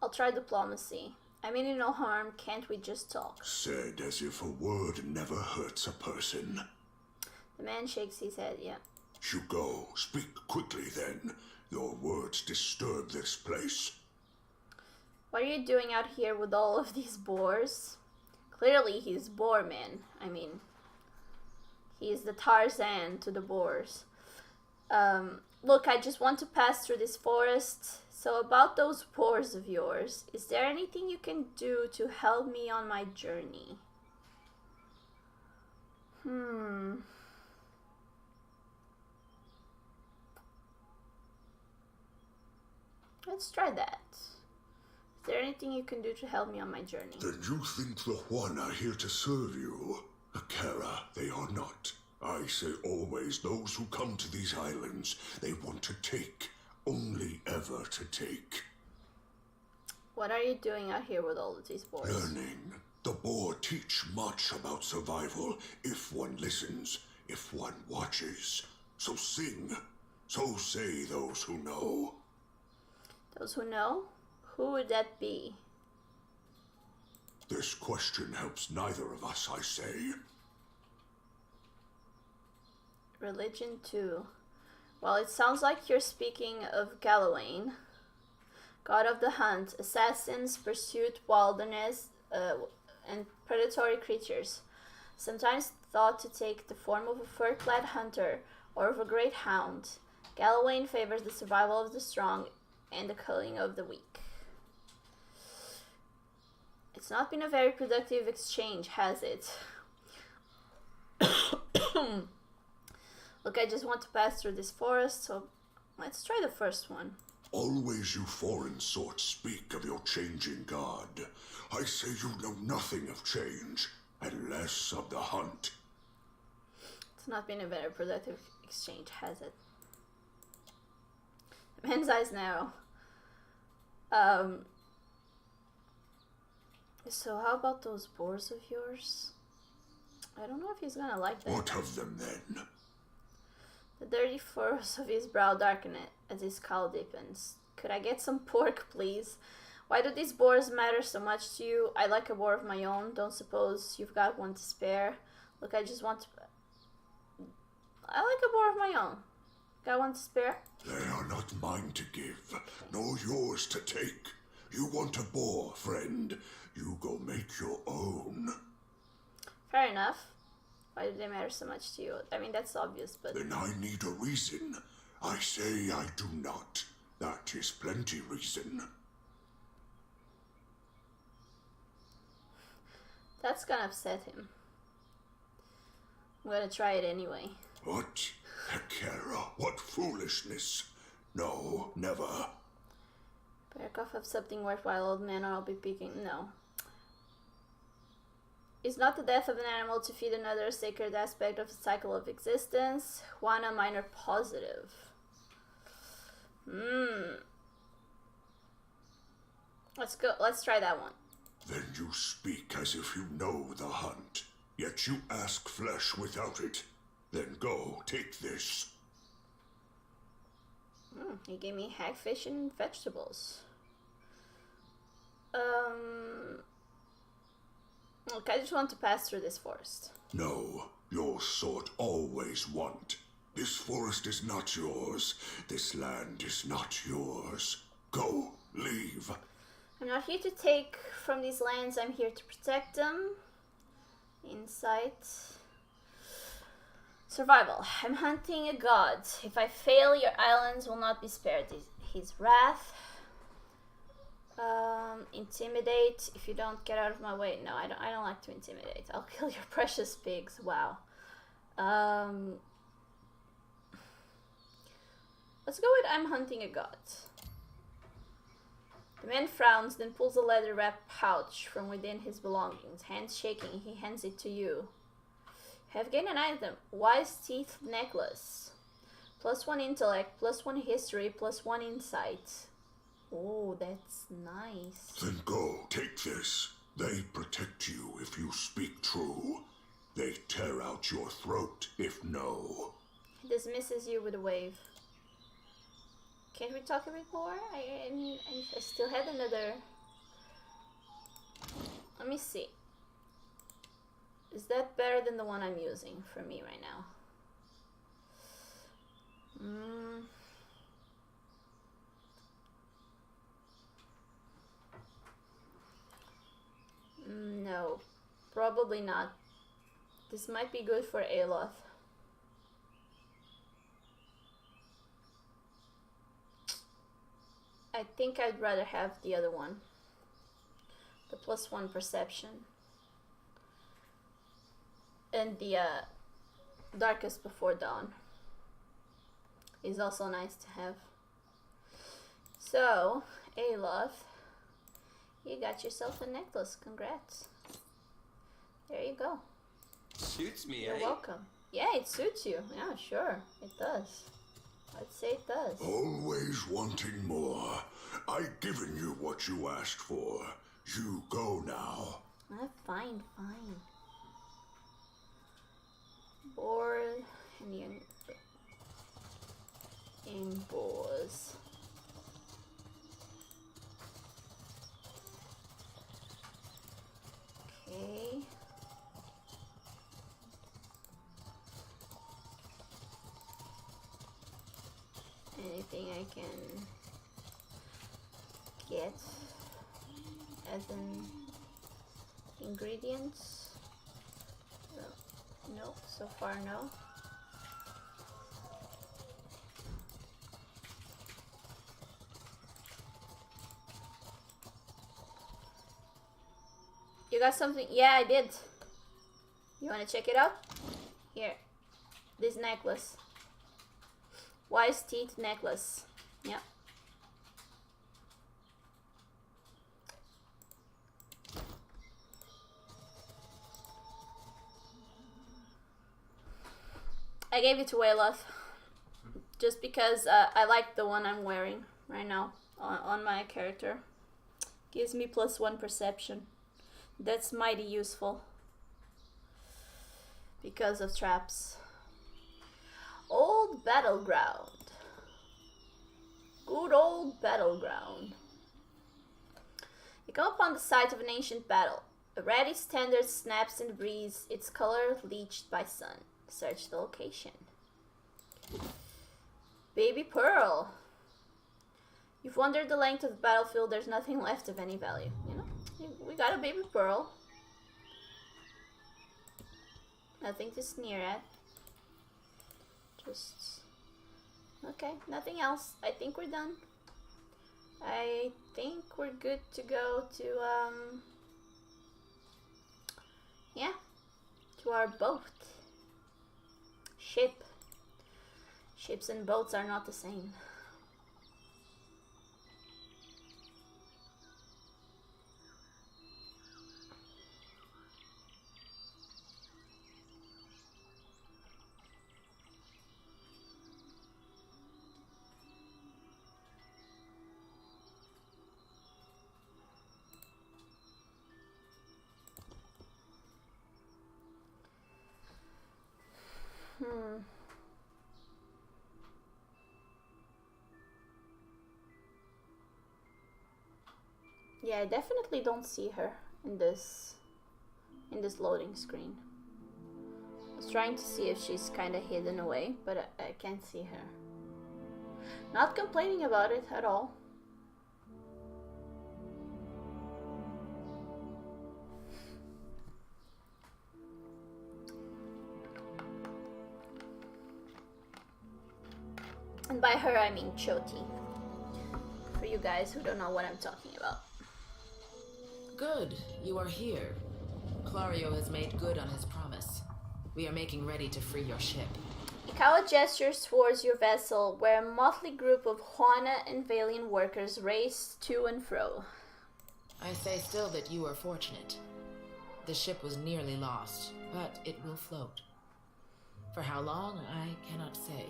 I'll try diplomacy. I mean no harm, can't we just talk? Said as if a word never hurts a person. The man shakes his head, yeah. You go. Speak quickly then. Your words disturb this place. What are you doing out here with all of these boars? Clearly he's boar man. I mean, he's the Tarzan to the boars. Look, I just want to pass through this forest. So about those boars of yours, is there anything you can do to help me on my journey? Let's try that. Is there anything you can do to help me on my journey? Then you think the Juan are here to serve you? Akara, they are not. I say always those who come to these islands, they want to take. Only ever to take. What are you doing out here with all of these boars? Learning. The boar teach much about survival if one listens, if one watches. So sing. So say those who know. Those who know? Who would that be? This question helps neither of us, I say. Religion too. Well, it sounds like you're speaking of Galawain, god of the hunt, assassins, pursuit, wilderness, and predatory creatures, sometimes thought to take the form of a fur-clad hunter or of a great hound. Galawain favors the survival of the strong and the killing of the weak. It's not been a very productive exchange, has it? Look, I just want to pass through this forest, so let's try the first one. Always you foreign sorts speak of your changing god. I say you know nothing of change, and less of the hunt. It's not been a very productive exchange, has it? The man's eyes narrow. So how about those boars of yours? I don't know if he's gonna like that. What of them then? The dirty furrows of his brow darken as his scowl deepens. Could I get some pork, please? Why do these boars matter so much to you? I like a boar of my own. Don't suppose you've got one to spare? Look, I just want to... I like a boar of my own. Got one to spare? They are not mine to give, nor yours to take. You want a boar, friend. You go make your own. Fair enough. Why do they matter so much to you? I mean, that's obvious, but... Then I need a reason. I say I do not. That is plenty reason. That's gonna upset him. I'm gonna try it anyway. What? Akara, what foolishness. No, never. Better cough up something worthwhile, old man, or I'll be picking... No. Is not the death of an animal to feed another a sacred aspect of the cycle of existence? Juana minor positive. Let's go. Let's try that one. Then you speak as if you know the hunt, yet you ask flesh without it. Then go, take this. He gave me hagfish and vegetables. Look, I just want to pass through this forest. No, your sort always want. This forest is not yours. This land is not yours. Go, leave. I'm not here to take from these lands, I'm here to protect them. Insight. Survival. I'm hunting a god. If I fail, your islands will not be spared. His wrath. Intimidate. If you don't get out of my way. No, I don't like to intimidate. I'll kill your precious pigs. Wow. Let's go with I'm hunting a god. The man frowns, then pulls a leather-wrapped pouch from within his belongings. Hands shaking, he hands it to you. Have gained an item. Wise teeth necklace. +1 intellect, +1 history, +1 insight. Oh, that's nice. Then go, take this. They protect you if you speak true. They tear out your throat if no. He dismisses you with a wave. Can't we talk a bit more? I still had another... Let me see. Is that better than the one I'm using for me right now? No, probably not. This might be good for Aloth. I think I'd rather have the other one. The +1 perception. And the Darkest Before Dawn is also nice to have. So, Aloth, you got yourself a necklace. Congrats. There you go. Suits me, You're welcome. Yeah, it suits you. Yeah, sure. It does. I'd say it does. Always wanting more. I've given you what you asked for. You go now. Fine, fine. Bored and indoors. Okay. Anything I can get as an ingredients? No, so far no. You got something? Yeah, I did. You want to check it out? Here. This necklace. Wise teeth necklace. Yeah. I gave it to Aloth just because I like the one I'm wearing right now on my character. Gives me +1 perception. That's mighty useful because of traps. Old battleground. Good old battleground. You come upon the site of an ancient battle. A ratty standard snaps in the breeze, its color bleached by sun. Search the location. Baby Pearl. You've wandered the length of the battlefield, there's nothing left of any value. You know, we got a Baby Pearl. Nothing to sneer at. Just... Okay, nothing else. I think we're done. I think we're good to go to, yeah, to our boat. Ship. Ships and boats are not the same. Yeah, I definitely don't see her in this loading screen. I was trying to see if she's kind of hidden away, but I can't see her. Not complaining about it at all. And by her, I mean Choti. For you guys who don't know what I'm talking about. Good, you are here. Clario has made good on his promise. We are making ready to free your ship. Ikawa gestures towards your vessel, where a motley group of Juana and Valian workers race to and fro. I say still that you are fortunate. The ship was nearly lost, but it will float. For how long, I cannot say.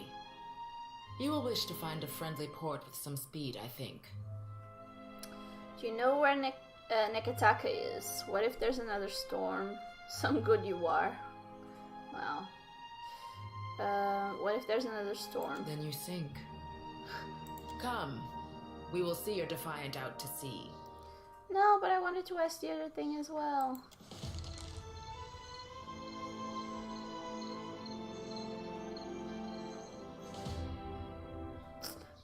You will wish to find a friendly port with some speed, I think. Do you know where Neketaka is? What if there's another storm? Some good you are. Wow. What if there's another storm? Then you sink. Come. We will see your Defiant out to sea. No, but I wanted to ask the other thing as well.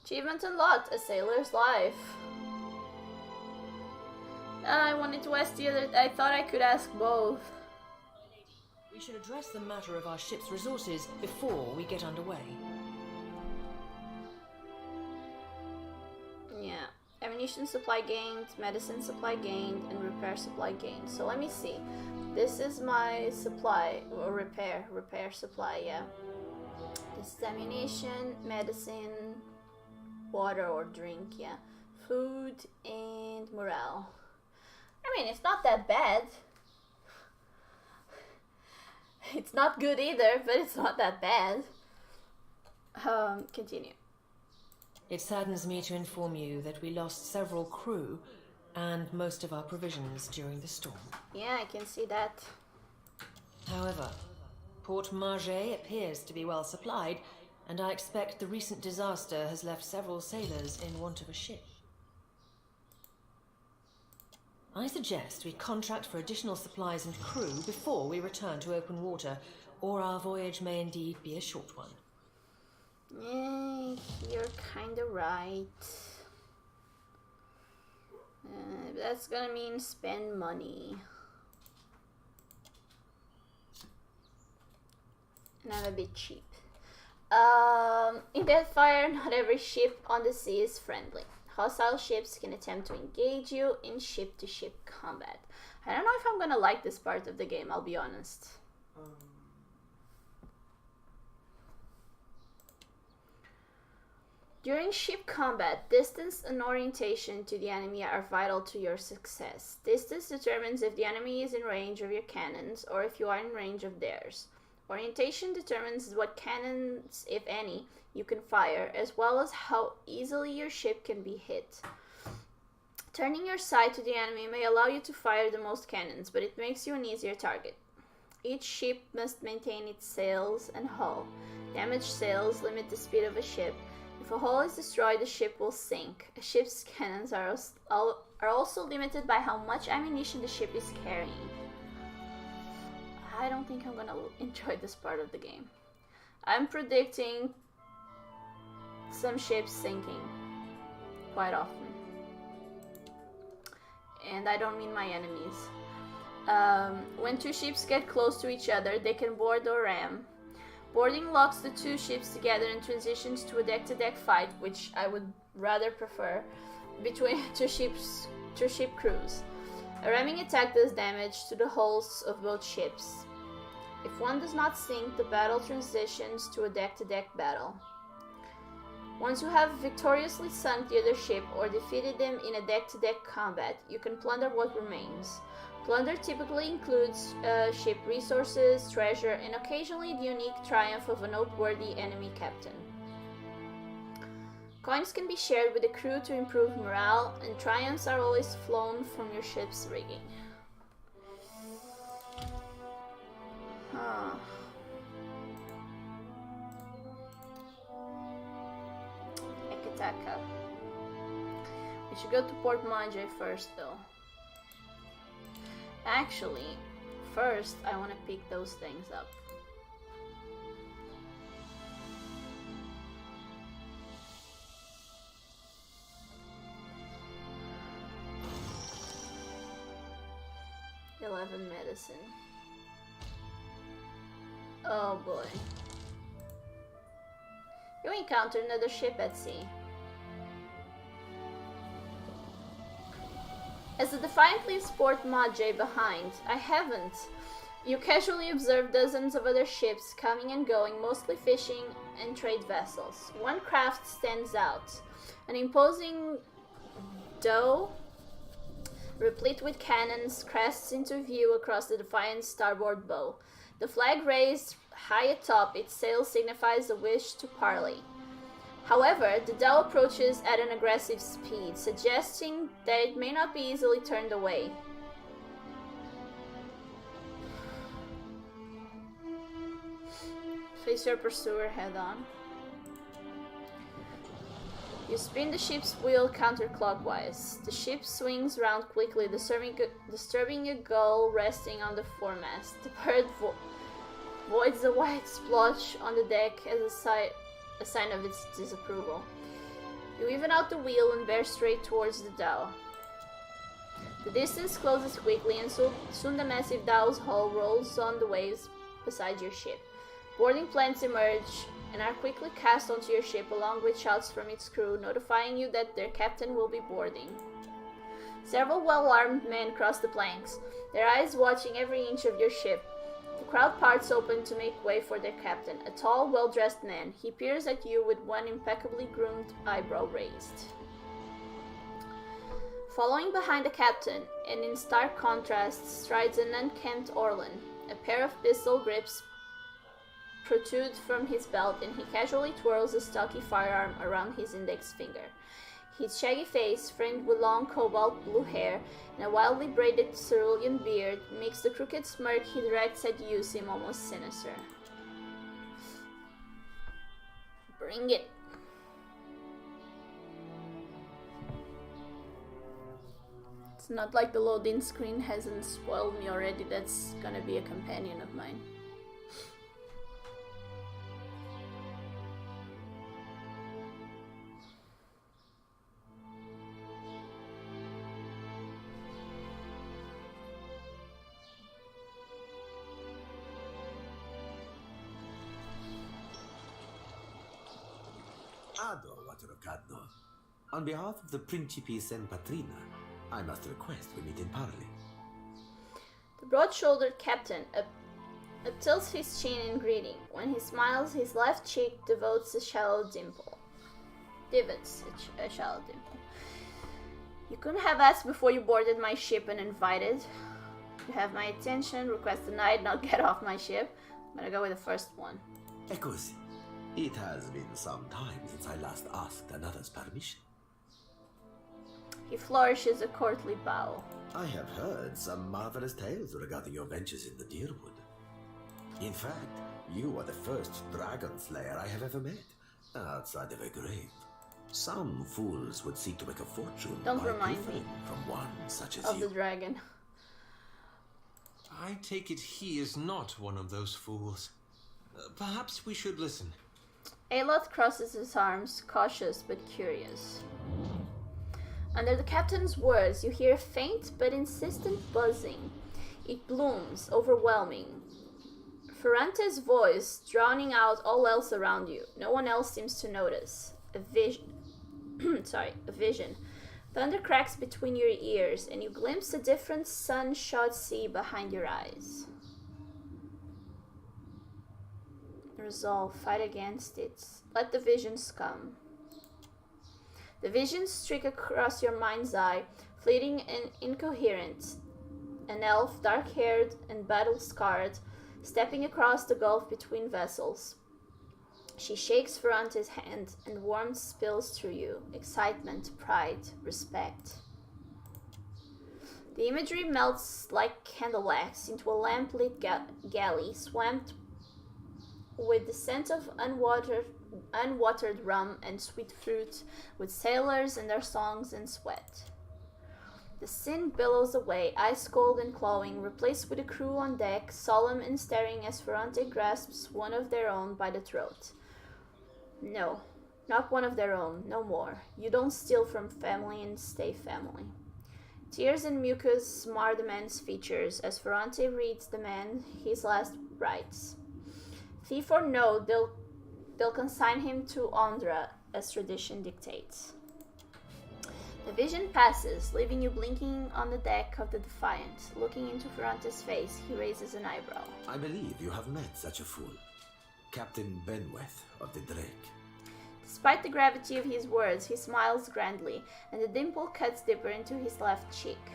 Achievement unlocked, a sailor's life. I wanted to ask the other. I thought I could ask both. We should address the matter of our ship's resources before we get underway. Yeah. Ammunition supply gained, medicine supply gained, and repair supply gained. So let me see. This is my supply, or repair supply, yeah. This is ammunition, medicine, water or drink, yeah. Food and morale. I mean, it's not that bad. It's not good either, but it's not that bad. Continue. It saddens me to inform you that we lost several crew and most of our provisions during the storm. Yeah, I can see that. However, Port Margé appears to be well supplied, and I expect the recent disaster has left several sailors in want of a ship. I suggest we contract for additional supplies and crew before we return to open water, or our voyage may indeed be a short one. You're kinda right. That's gonna mean spend money. And I'm a bit cheap. In Deadfire, not every ship on the sea is friendly. Hostile ships can attempt to engage you in ship-to-ship combat. I don't know if I'm gonna like this part of the game, I'll be honest. During ship combat, distance and orientation to the enemy are vital to your success. Distance determines if the enemy is in range of your cannons or if you are in range of theirs. Orientation determines what cannons, if any, you can fire, as well as how easily your ship can be hit. Turning your sight to the enemy may allow you to fire the most cannons, but it makes you an easier target. Each ship must maintain its sails and hull. Damaged sails limit the speed of a ship. If a hull is destroyed, the ship will sink. A ship's cannons are also limited by how much ammunition the ship is carrying. I don't think I'm gonna enjoy this part of the game. I'm predicting some ships sinking quite often. And I don't mean my enemies. When two ships get close to each other, they can board or ram. Boarding locks the two ships together and transitions to a deck-to-deck fight, which I would rather prefer, between two ship crews. A ramming attack does damage to the hulls of both ships. If one does not sink, the battle transitions to a deck-to-deck battle. Once you have victoriously sunk the other ship or defeated them in a deck-to-deck combat, you can plunder what remains. Plunder typically includes ship resources, treasure, and occasionally the unique triumph of a noteworthy enemy captain. Coins can be shared with the crew to improve morale, and triumphs are always flown from your ship's rigging. Ekitaka. We should go to Port Margé first, though. Actually, first I want to pick those things up. Medicine. Oh boy. You encounter another ship at sea. As the Defiant leaves Port Mage behind, I haven't. You casually observe dozens of other ships coming and going, mostly fishing and trade vessels. One craft stands out. An imposing dhow replete with cannons, crests into view across the Defiant's starboard bow. The flag raised high atop its sail signifies a wish to parley. However, the dhow approaches at an aggressive speed, suggesting that it may not be easily turned away. Face your pursuer head on. You spin the ship's wheel counterclockwise. The ship swings round quickly, disturbing a gull resting on the foremast. The bird voids a white splotch on the deck as a sign of its disapproval. You even out the wheel and bear straight towards the dhow. The distance closes quickly, and soon the massive dhow's hull rolls on the waves beside your ship. Boarding plans emerge and are quickly cast onto your ship, along with shouts from its crew notifying you that their captain will be boarding. Several well-armed men cross the planks, their eyes watching every inch of your ship. The crowd parts open to make way for their captain, a tall, well-dressed man. He peers at you with one impeccably groomed eyebrow raised. Following behind the captain, and in stark contrast, strides an unkempt Orlan. A pair of pistol grips protrude from his belt, and he casually twirls a stocky firearm around his index finger. His shaggy face, framed with long cobalt blue hair and a wildly braided cerulean beard, makes the crooked smirk he directs at you seem almost sinister. Bring it. It's not like the loading screen hasn't spoiled me already. That's gonna be a companion of mine. Ado, Waterocado. On behalf of the Principes and Patrina, I must request we meet in parley. The broad-shouldered captain tilts his chin in greeting. When he smiles, his left cheek divots a shallow dimple. A shallow dimple. You couldn't have asked before you boarded my ship and invited. You have my attention, request denied, not get off my ship. I'm gonna go with the first one. Eccoci. It has been some time since I last asked another's permission. He flourishes a courtly bow. I have heard some marvelous tales regarding your ventures in the Deerwood. In fact, you are the first dragon slayer I have ever met, outside of a grave. Some fools would seek to make a fortune by pilfering from one such as you. Of the dragon. I take it he is not one of those fools. Perhaps we should listen. Aloth crosses his arms, cautious but curious. Under the captain's words, you hear a faint but insistent buzzing. It blooms, overwhelming. Ferrante's voice drowning out all else around you. No one else seems to notice. A vision. A vision. Thunder cracks between your ears, and you glimpse a different sun-shot sea behind your eyes. Resolve, fight against it. Let the visions come. The visions streak across your mind's eye, fleeting and incoherent. An elf, dark-haired and battle-scarred, stepping across the gulf between vessels. She shakes Ferrante's hand, and warmth spills through you. Excitement, pride, respect. The imagery melts like candlewax into a lamp-lit galley, swamped with the scent of unwatered rum and sweet fruit, with sailors and their songs and sweat. The Sin billows away, ice cold and clawing, replaced with a crew on deck, solemn and staring as Ferrante grasps one of their own by the throat. No, not one of their own, no more. You don't steal from family and stay family. Tears and mucus mar the man's features as Ferrante reads the man his last rites. Thief or no, they'll consign him to Ondra as tradition dictates. The vision passes, leaving you blinking on the deck of the Defiant. Looking into Ferrante's face, he raises an eyebrow. I believe you have met such a fool. Captain Benweth of the Drake. Despite the gravity of his words, he smiles grandly, and the dimple cuts deeper into his left cheek.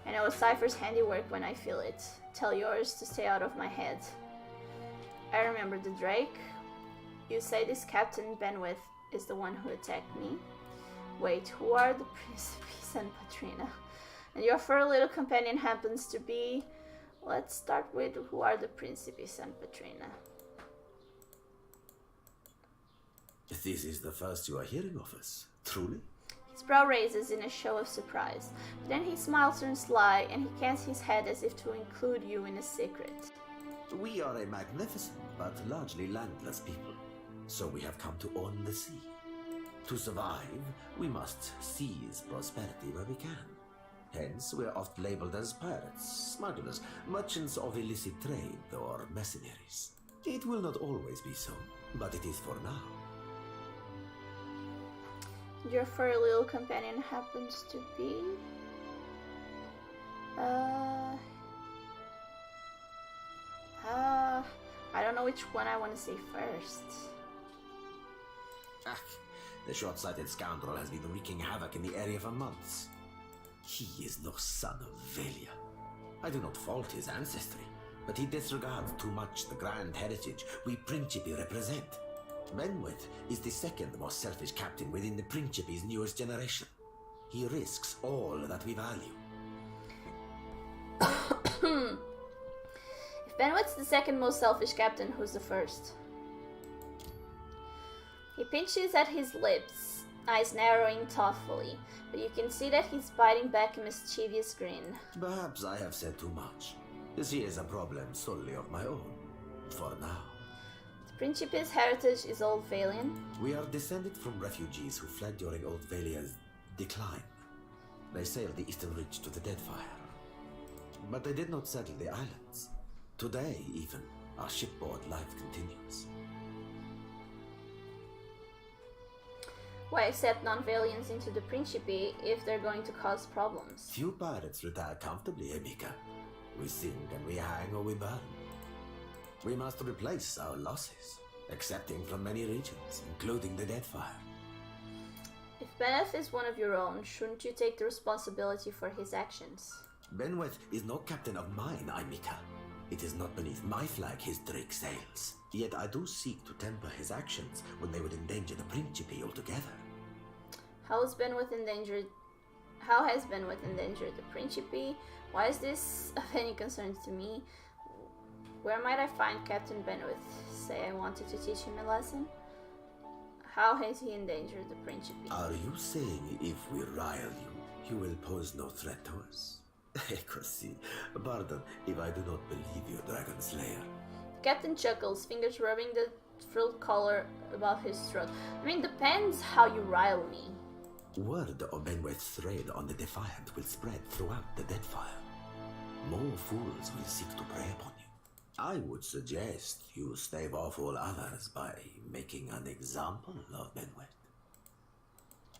I know a cipher's handiwork when I feel it. Tell yours to stay out of my head. I remember the Drake. You say this Captain Benweth is the one who attacked me? Wait, who are the Principes and Patrina? And your fur little companion happens to be... Let's start with who are the Principes and Patrina. This is the first you are hearing of us, truly? His brow raises in a show of surprise, but then his smile turns sly and he cants his head as if to include you in a secret. We are a magnificent but largely landless people, so we have come to own the sea. To survive, we must seize prosperity where we can. Hence, we are oft labeled as pirates, smugglers, merchants of illicit trade, or mercenaries. It will not always be so, but it is for now. Your furry little companion happens to be... I don't know which one I want to say first. The short-sighted scoundrel has been wreaking havoc in the area for months. He is no son of Velia. I do not fault his ancestry, but he disregards too much the grand heritage we Principi represent. Benweth is the second most selfish captain within the Principi's newest generation. He risks all that we value. If Benweth's the second most selfish captain, who's the first? He pinches at his lips, eyes narrowing thoughtfully, but you can see that he's biting back a mischievous grin. Perhaps I have said too much. This is a problem solely of my own, for now. The Principe's heritage is Old Valian. We are descended from refugees who fled during Old Valia's decline. They sailed the eastern reach to the Deadfire. But they did not settle the islands. Today, even, our shipboard life continues. Why accept non-Valians into the Principe if they're going to cause problems? Few pirates retire comfortably, Emika. We sink and we hang or we burn. We must replace our losses, accepting from many regions, including the Deadfire. If Beneth is one of your own, shouldn't you take the responsibility for his actions? Benweth is no captain of mine, Emika. It is not beneath my flag his Drake sails. Yet I do seek to temper his actions when they would endanger the Principe altogether. How has Benweth endangered the Principe? Why is this of any concern to me? Where might I find Captain Benweth? Say I wanted to teach him a lesson? How has he endangered the Principe? Are you saying if we rile you, you will pose no threat to us? Ecosi, pardon if I do not believe you, Dragon Slayer. The captain chuckles, fingers rubbing the frilled collar above his throat. I mean, depends how you rile me. Word of Benweth's raid on the Defiant will spread throughout the Deadfire. More fools will seek to prey upon you. I would suggest you stave off all others by making an example of Benweth.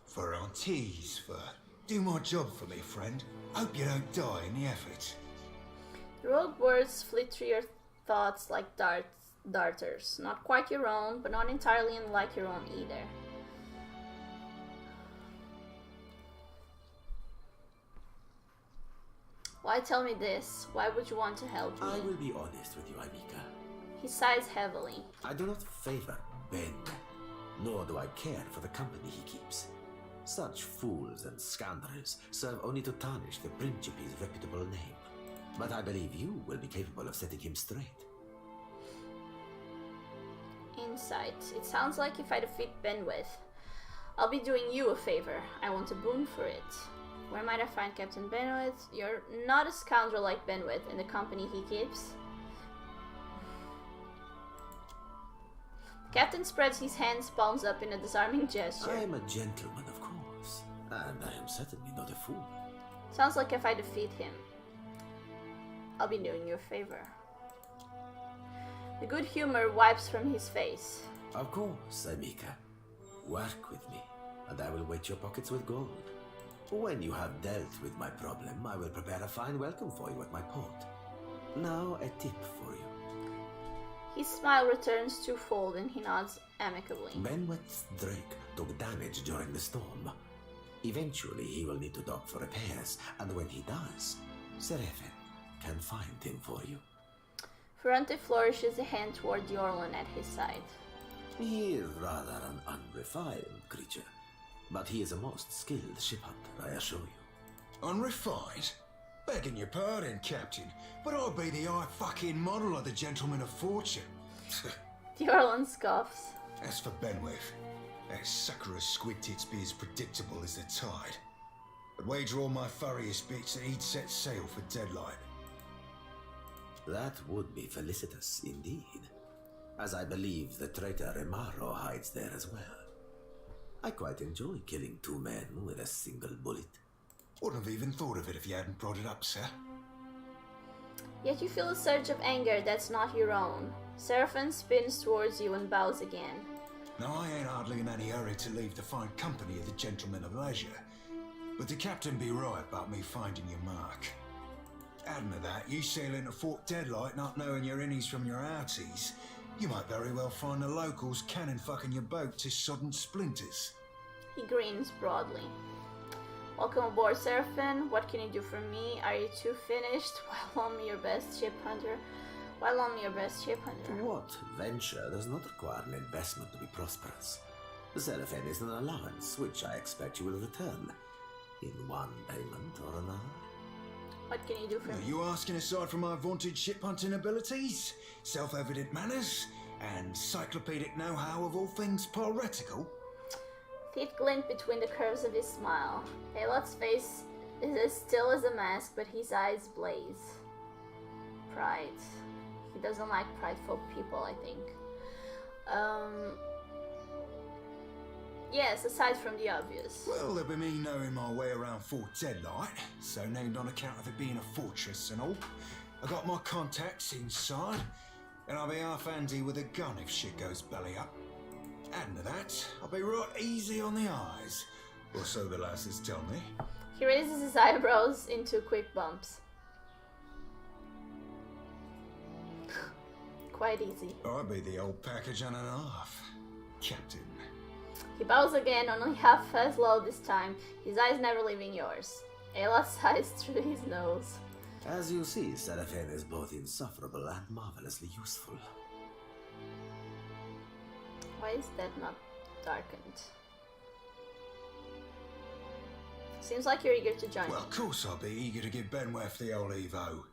Ferrante's for... Do my job for me, friend. Hope you don't die in the effort. The rogue words flit through your thoughts like darters. Not quite your own, but not entirely unlike your own either. Why tell me this? Why would you want to help me? I will be honest with you, Emika. He sighs heavily. I do not favor Ben, nor do I care for the company he keeps. Such fools and scoundrels serve only to tarnish the Principe's reputable name. But I believe you will be capable of setting him straight. Insight. It sounds like if I defeat Benweth, I'll be doing you a favor. I want a boon for it. Where might I find Captain Benwith? You're not a scoundrel like Benwith in the company he keeps. Captain spreads his hands, palms up in a disarming gesture. I am a gentleman, of course, and I am certainly not a fool. Sounds like if I defeat him, I'll be doing you a favor. The good humor wipes from his face. Of course, Amika. Work with me, and I will weight your pockets with gold. When you have dealt with my problem, I will prepare a fine welcome for you at my port. Now, a tip for you. His smile returns twofold and he nods amicably. Benweth's Drake took damage during the storm. Eventually, he will need to dock for repairs, and when he does, Seraphin can find him for you. Ferrante flourishes a hand toward Yorlan at his side. He is rather an unrefined creature, but he is a most skilled ship hunter, I assure you. Unrefined? Begging your pardon, Captain, but I'll be the high fucking model of the Gentleman of Fortune. Yorlan scoffs. As for Benwith, that sucker of squid tits be as predictable as the tide. I'd wager all my furriest bits that he'd set sail for Deadlight. That would be felicitous indeed, as I believe the traitor Remaro hides there as well. I quite enjoy killing two men with a single bullet. Wouldn't have even thought of it if you hadn't brought it up, sir. Yet you feel a surge of anger that's not your own. Seraphin spins towards you and bows again. Now, I ain't hardly in any hurry to leave the fine company of the Gentleman of Leisure, but the Captain be right about me finding your mark. Adding to that, you sail into Fort Deadlight not knowing your innies from your outies, you might very well find the locals cannon fucking your boat to sodden splinters. He grins broadly. Welcome aboard, Seraphin. What can you do for me? Are you two finished? While on me your best ship hunter. What venture does not require an investment to be prosperous? Seraphin is an allowance, which I expect you will return in one payment or another. What can you do for me? Are you asking aside from my vaunted ship hunting abilities, self-evident manners, and cyclopedic know-how of all things piratical? Teeth glint between the curves of his smile. Alot's face is as still as a mask, but his eyes blaze. Pride. He doesn't like prideful people, I think. Yes, aside from the obvious. Well, there'll be me knowing my way around Fort Deadlight, so named on account of it being a fortress and all. I got my contacts inside, and I'll be half handy with a gun if shit goes belly up. Adding to that, I'll be right easy on the eyes, or so the lasses tell me. He raises his eyebrows into quick bumps. Quite easy. I'll be the old package and a half, Captain. He bows again, only half as low this time, his eyes never leaving yours. Ayla sighs through his nose. As you see, Seraphin is both insufferable and marvelously useful. Why is that not darkened? Seems like you're eager to join Well, me. of course I'll be eager to give Benweth the old Evo.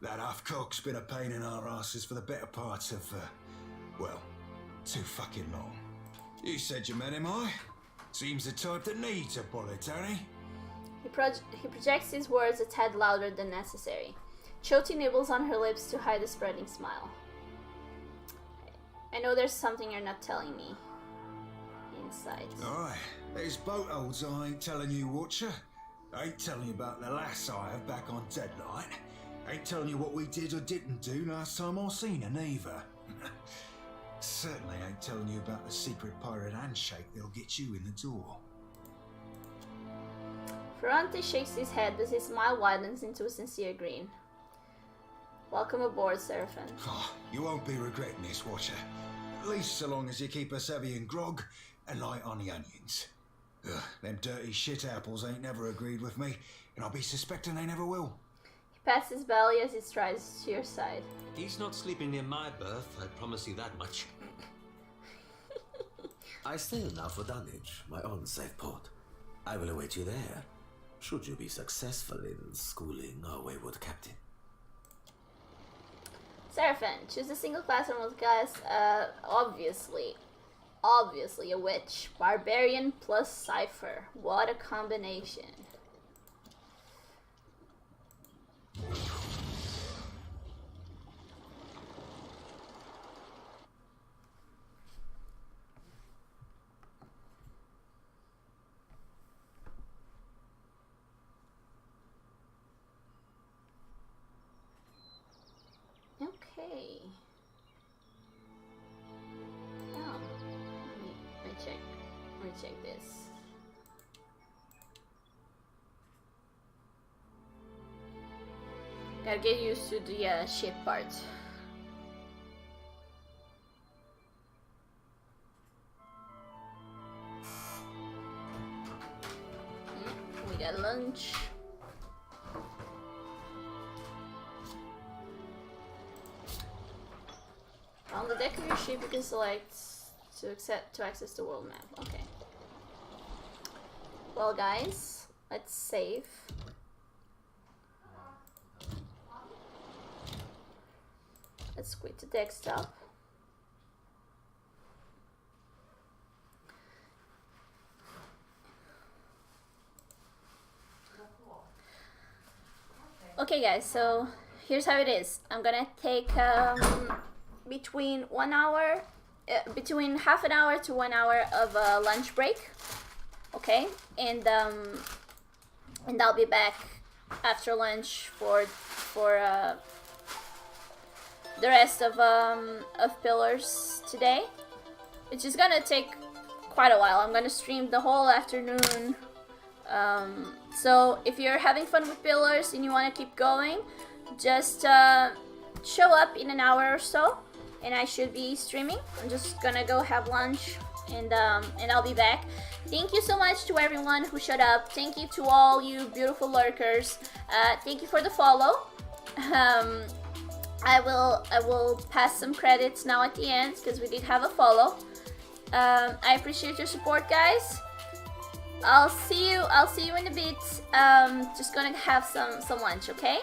That half-cock's been a pain in our asses for the better part of, well, too fucking long. You said you met him, Seems the type that needs a bullet, don't he? He projects his words a tad louder than necessary. Choti nibbles on her lips to hide a spreading smile. I know there's something you're not telling me. Inside. Aye, there's boat holds I ain't telling you, Watcher. I ain't telling you about the lass I have back on Deadlight. Ain't telling you what we did or didn't do last time I seen her, neither. Certainly ain't telling you about the secret pirate handshake that'll get you in the door. Ferrante shakes his head as his smile widens into a sincere grin. Welcome aboard, Seraphin. Oh, you won't be regretting this, Watcher. At least so long as you keep us heavy in grog and light on the onions. Ugh, them dirty shit apples ain't never agreed with me, and I'll be suspecting they never will. He pats his belly as he strides to your side. He's not sleeping near my berth, I promise you that much. I sail now for Dunwich, my own safe port. I will await you there, should you be successful in schooling our wayward captain. Seraphin, choose a single class or multi-class. Obviously a witch. Barbarian plus Cypher. What a combination. Oh, let me check this. Gotta get used to the ship part. We got lunch. On the deck of your ship, you can select to access the world map. Okay. Well, guys, let's save. Let's quit the desktop. Okay, guys. So here's how it is. I'm gonna take between half an hour to 1 hour of a lunch break. Okay, and I'll be back after lunch for the rest of Pillars today. It's just gonna take quite a while. I'm gonna stream the whole afternoon. So if you're having fun with Pillars and you want to keep going, just show up in an hour or so, and I should be streaming. I'm just gonna go have lunch, and I'll be back. Thank you so much to everyone who showed up. Thank you to all you beautiful lurkers. Thank you for the follow. I will pass some credits now at the end because we did have a follow. I appreciate your support, guys. I'll see you in a bit. Just gonna have some lunch, okay?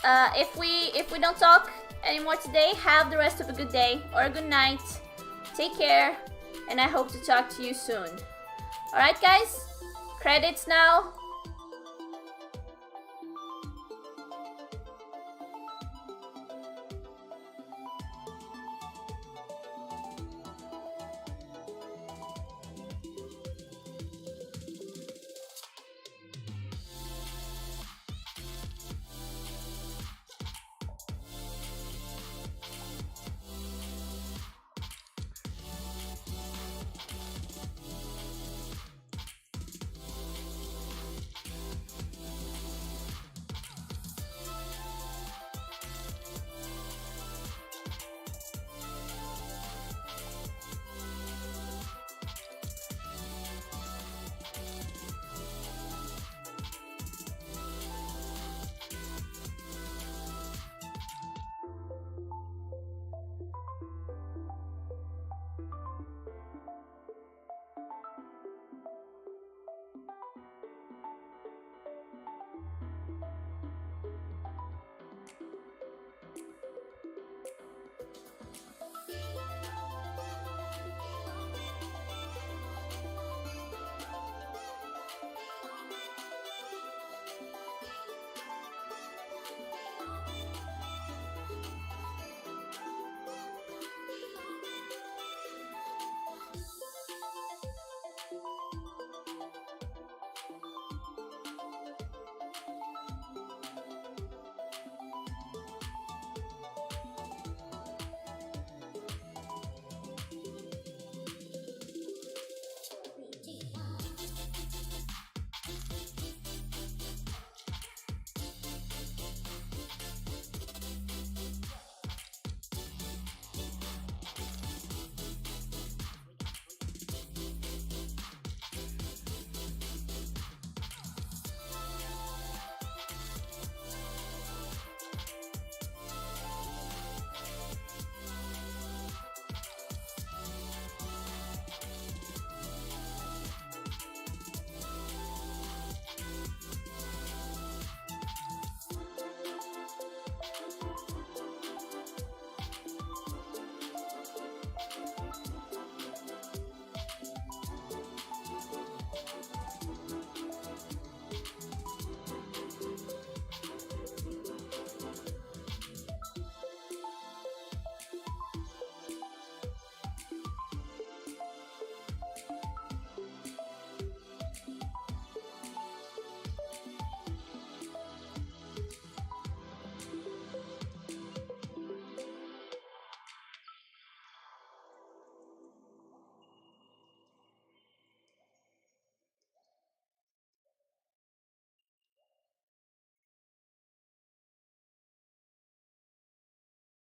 If we don't talk anymore today, have the rest of a good day or a good night. Take care, and I hope to talk to you soon. Alright, guys? Credits now.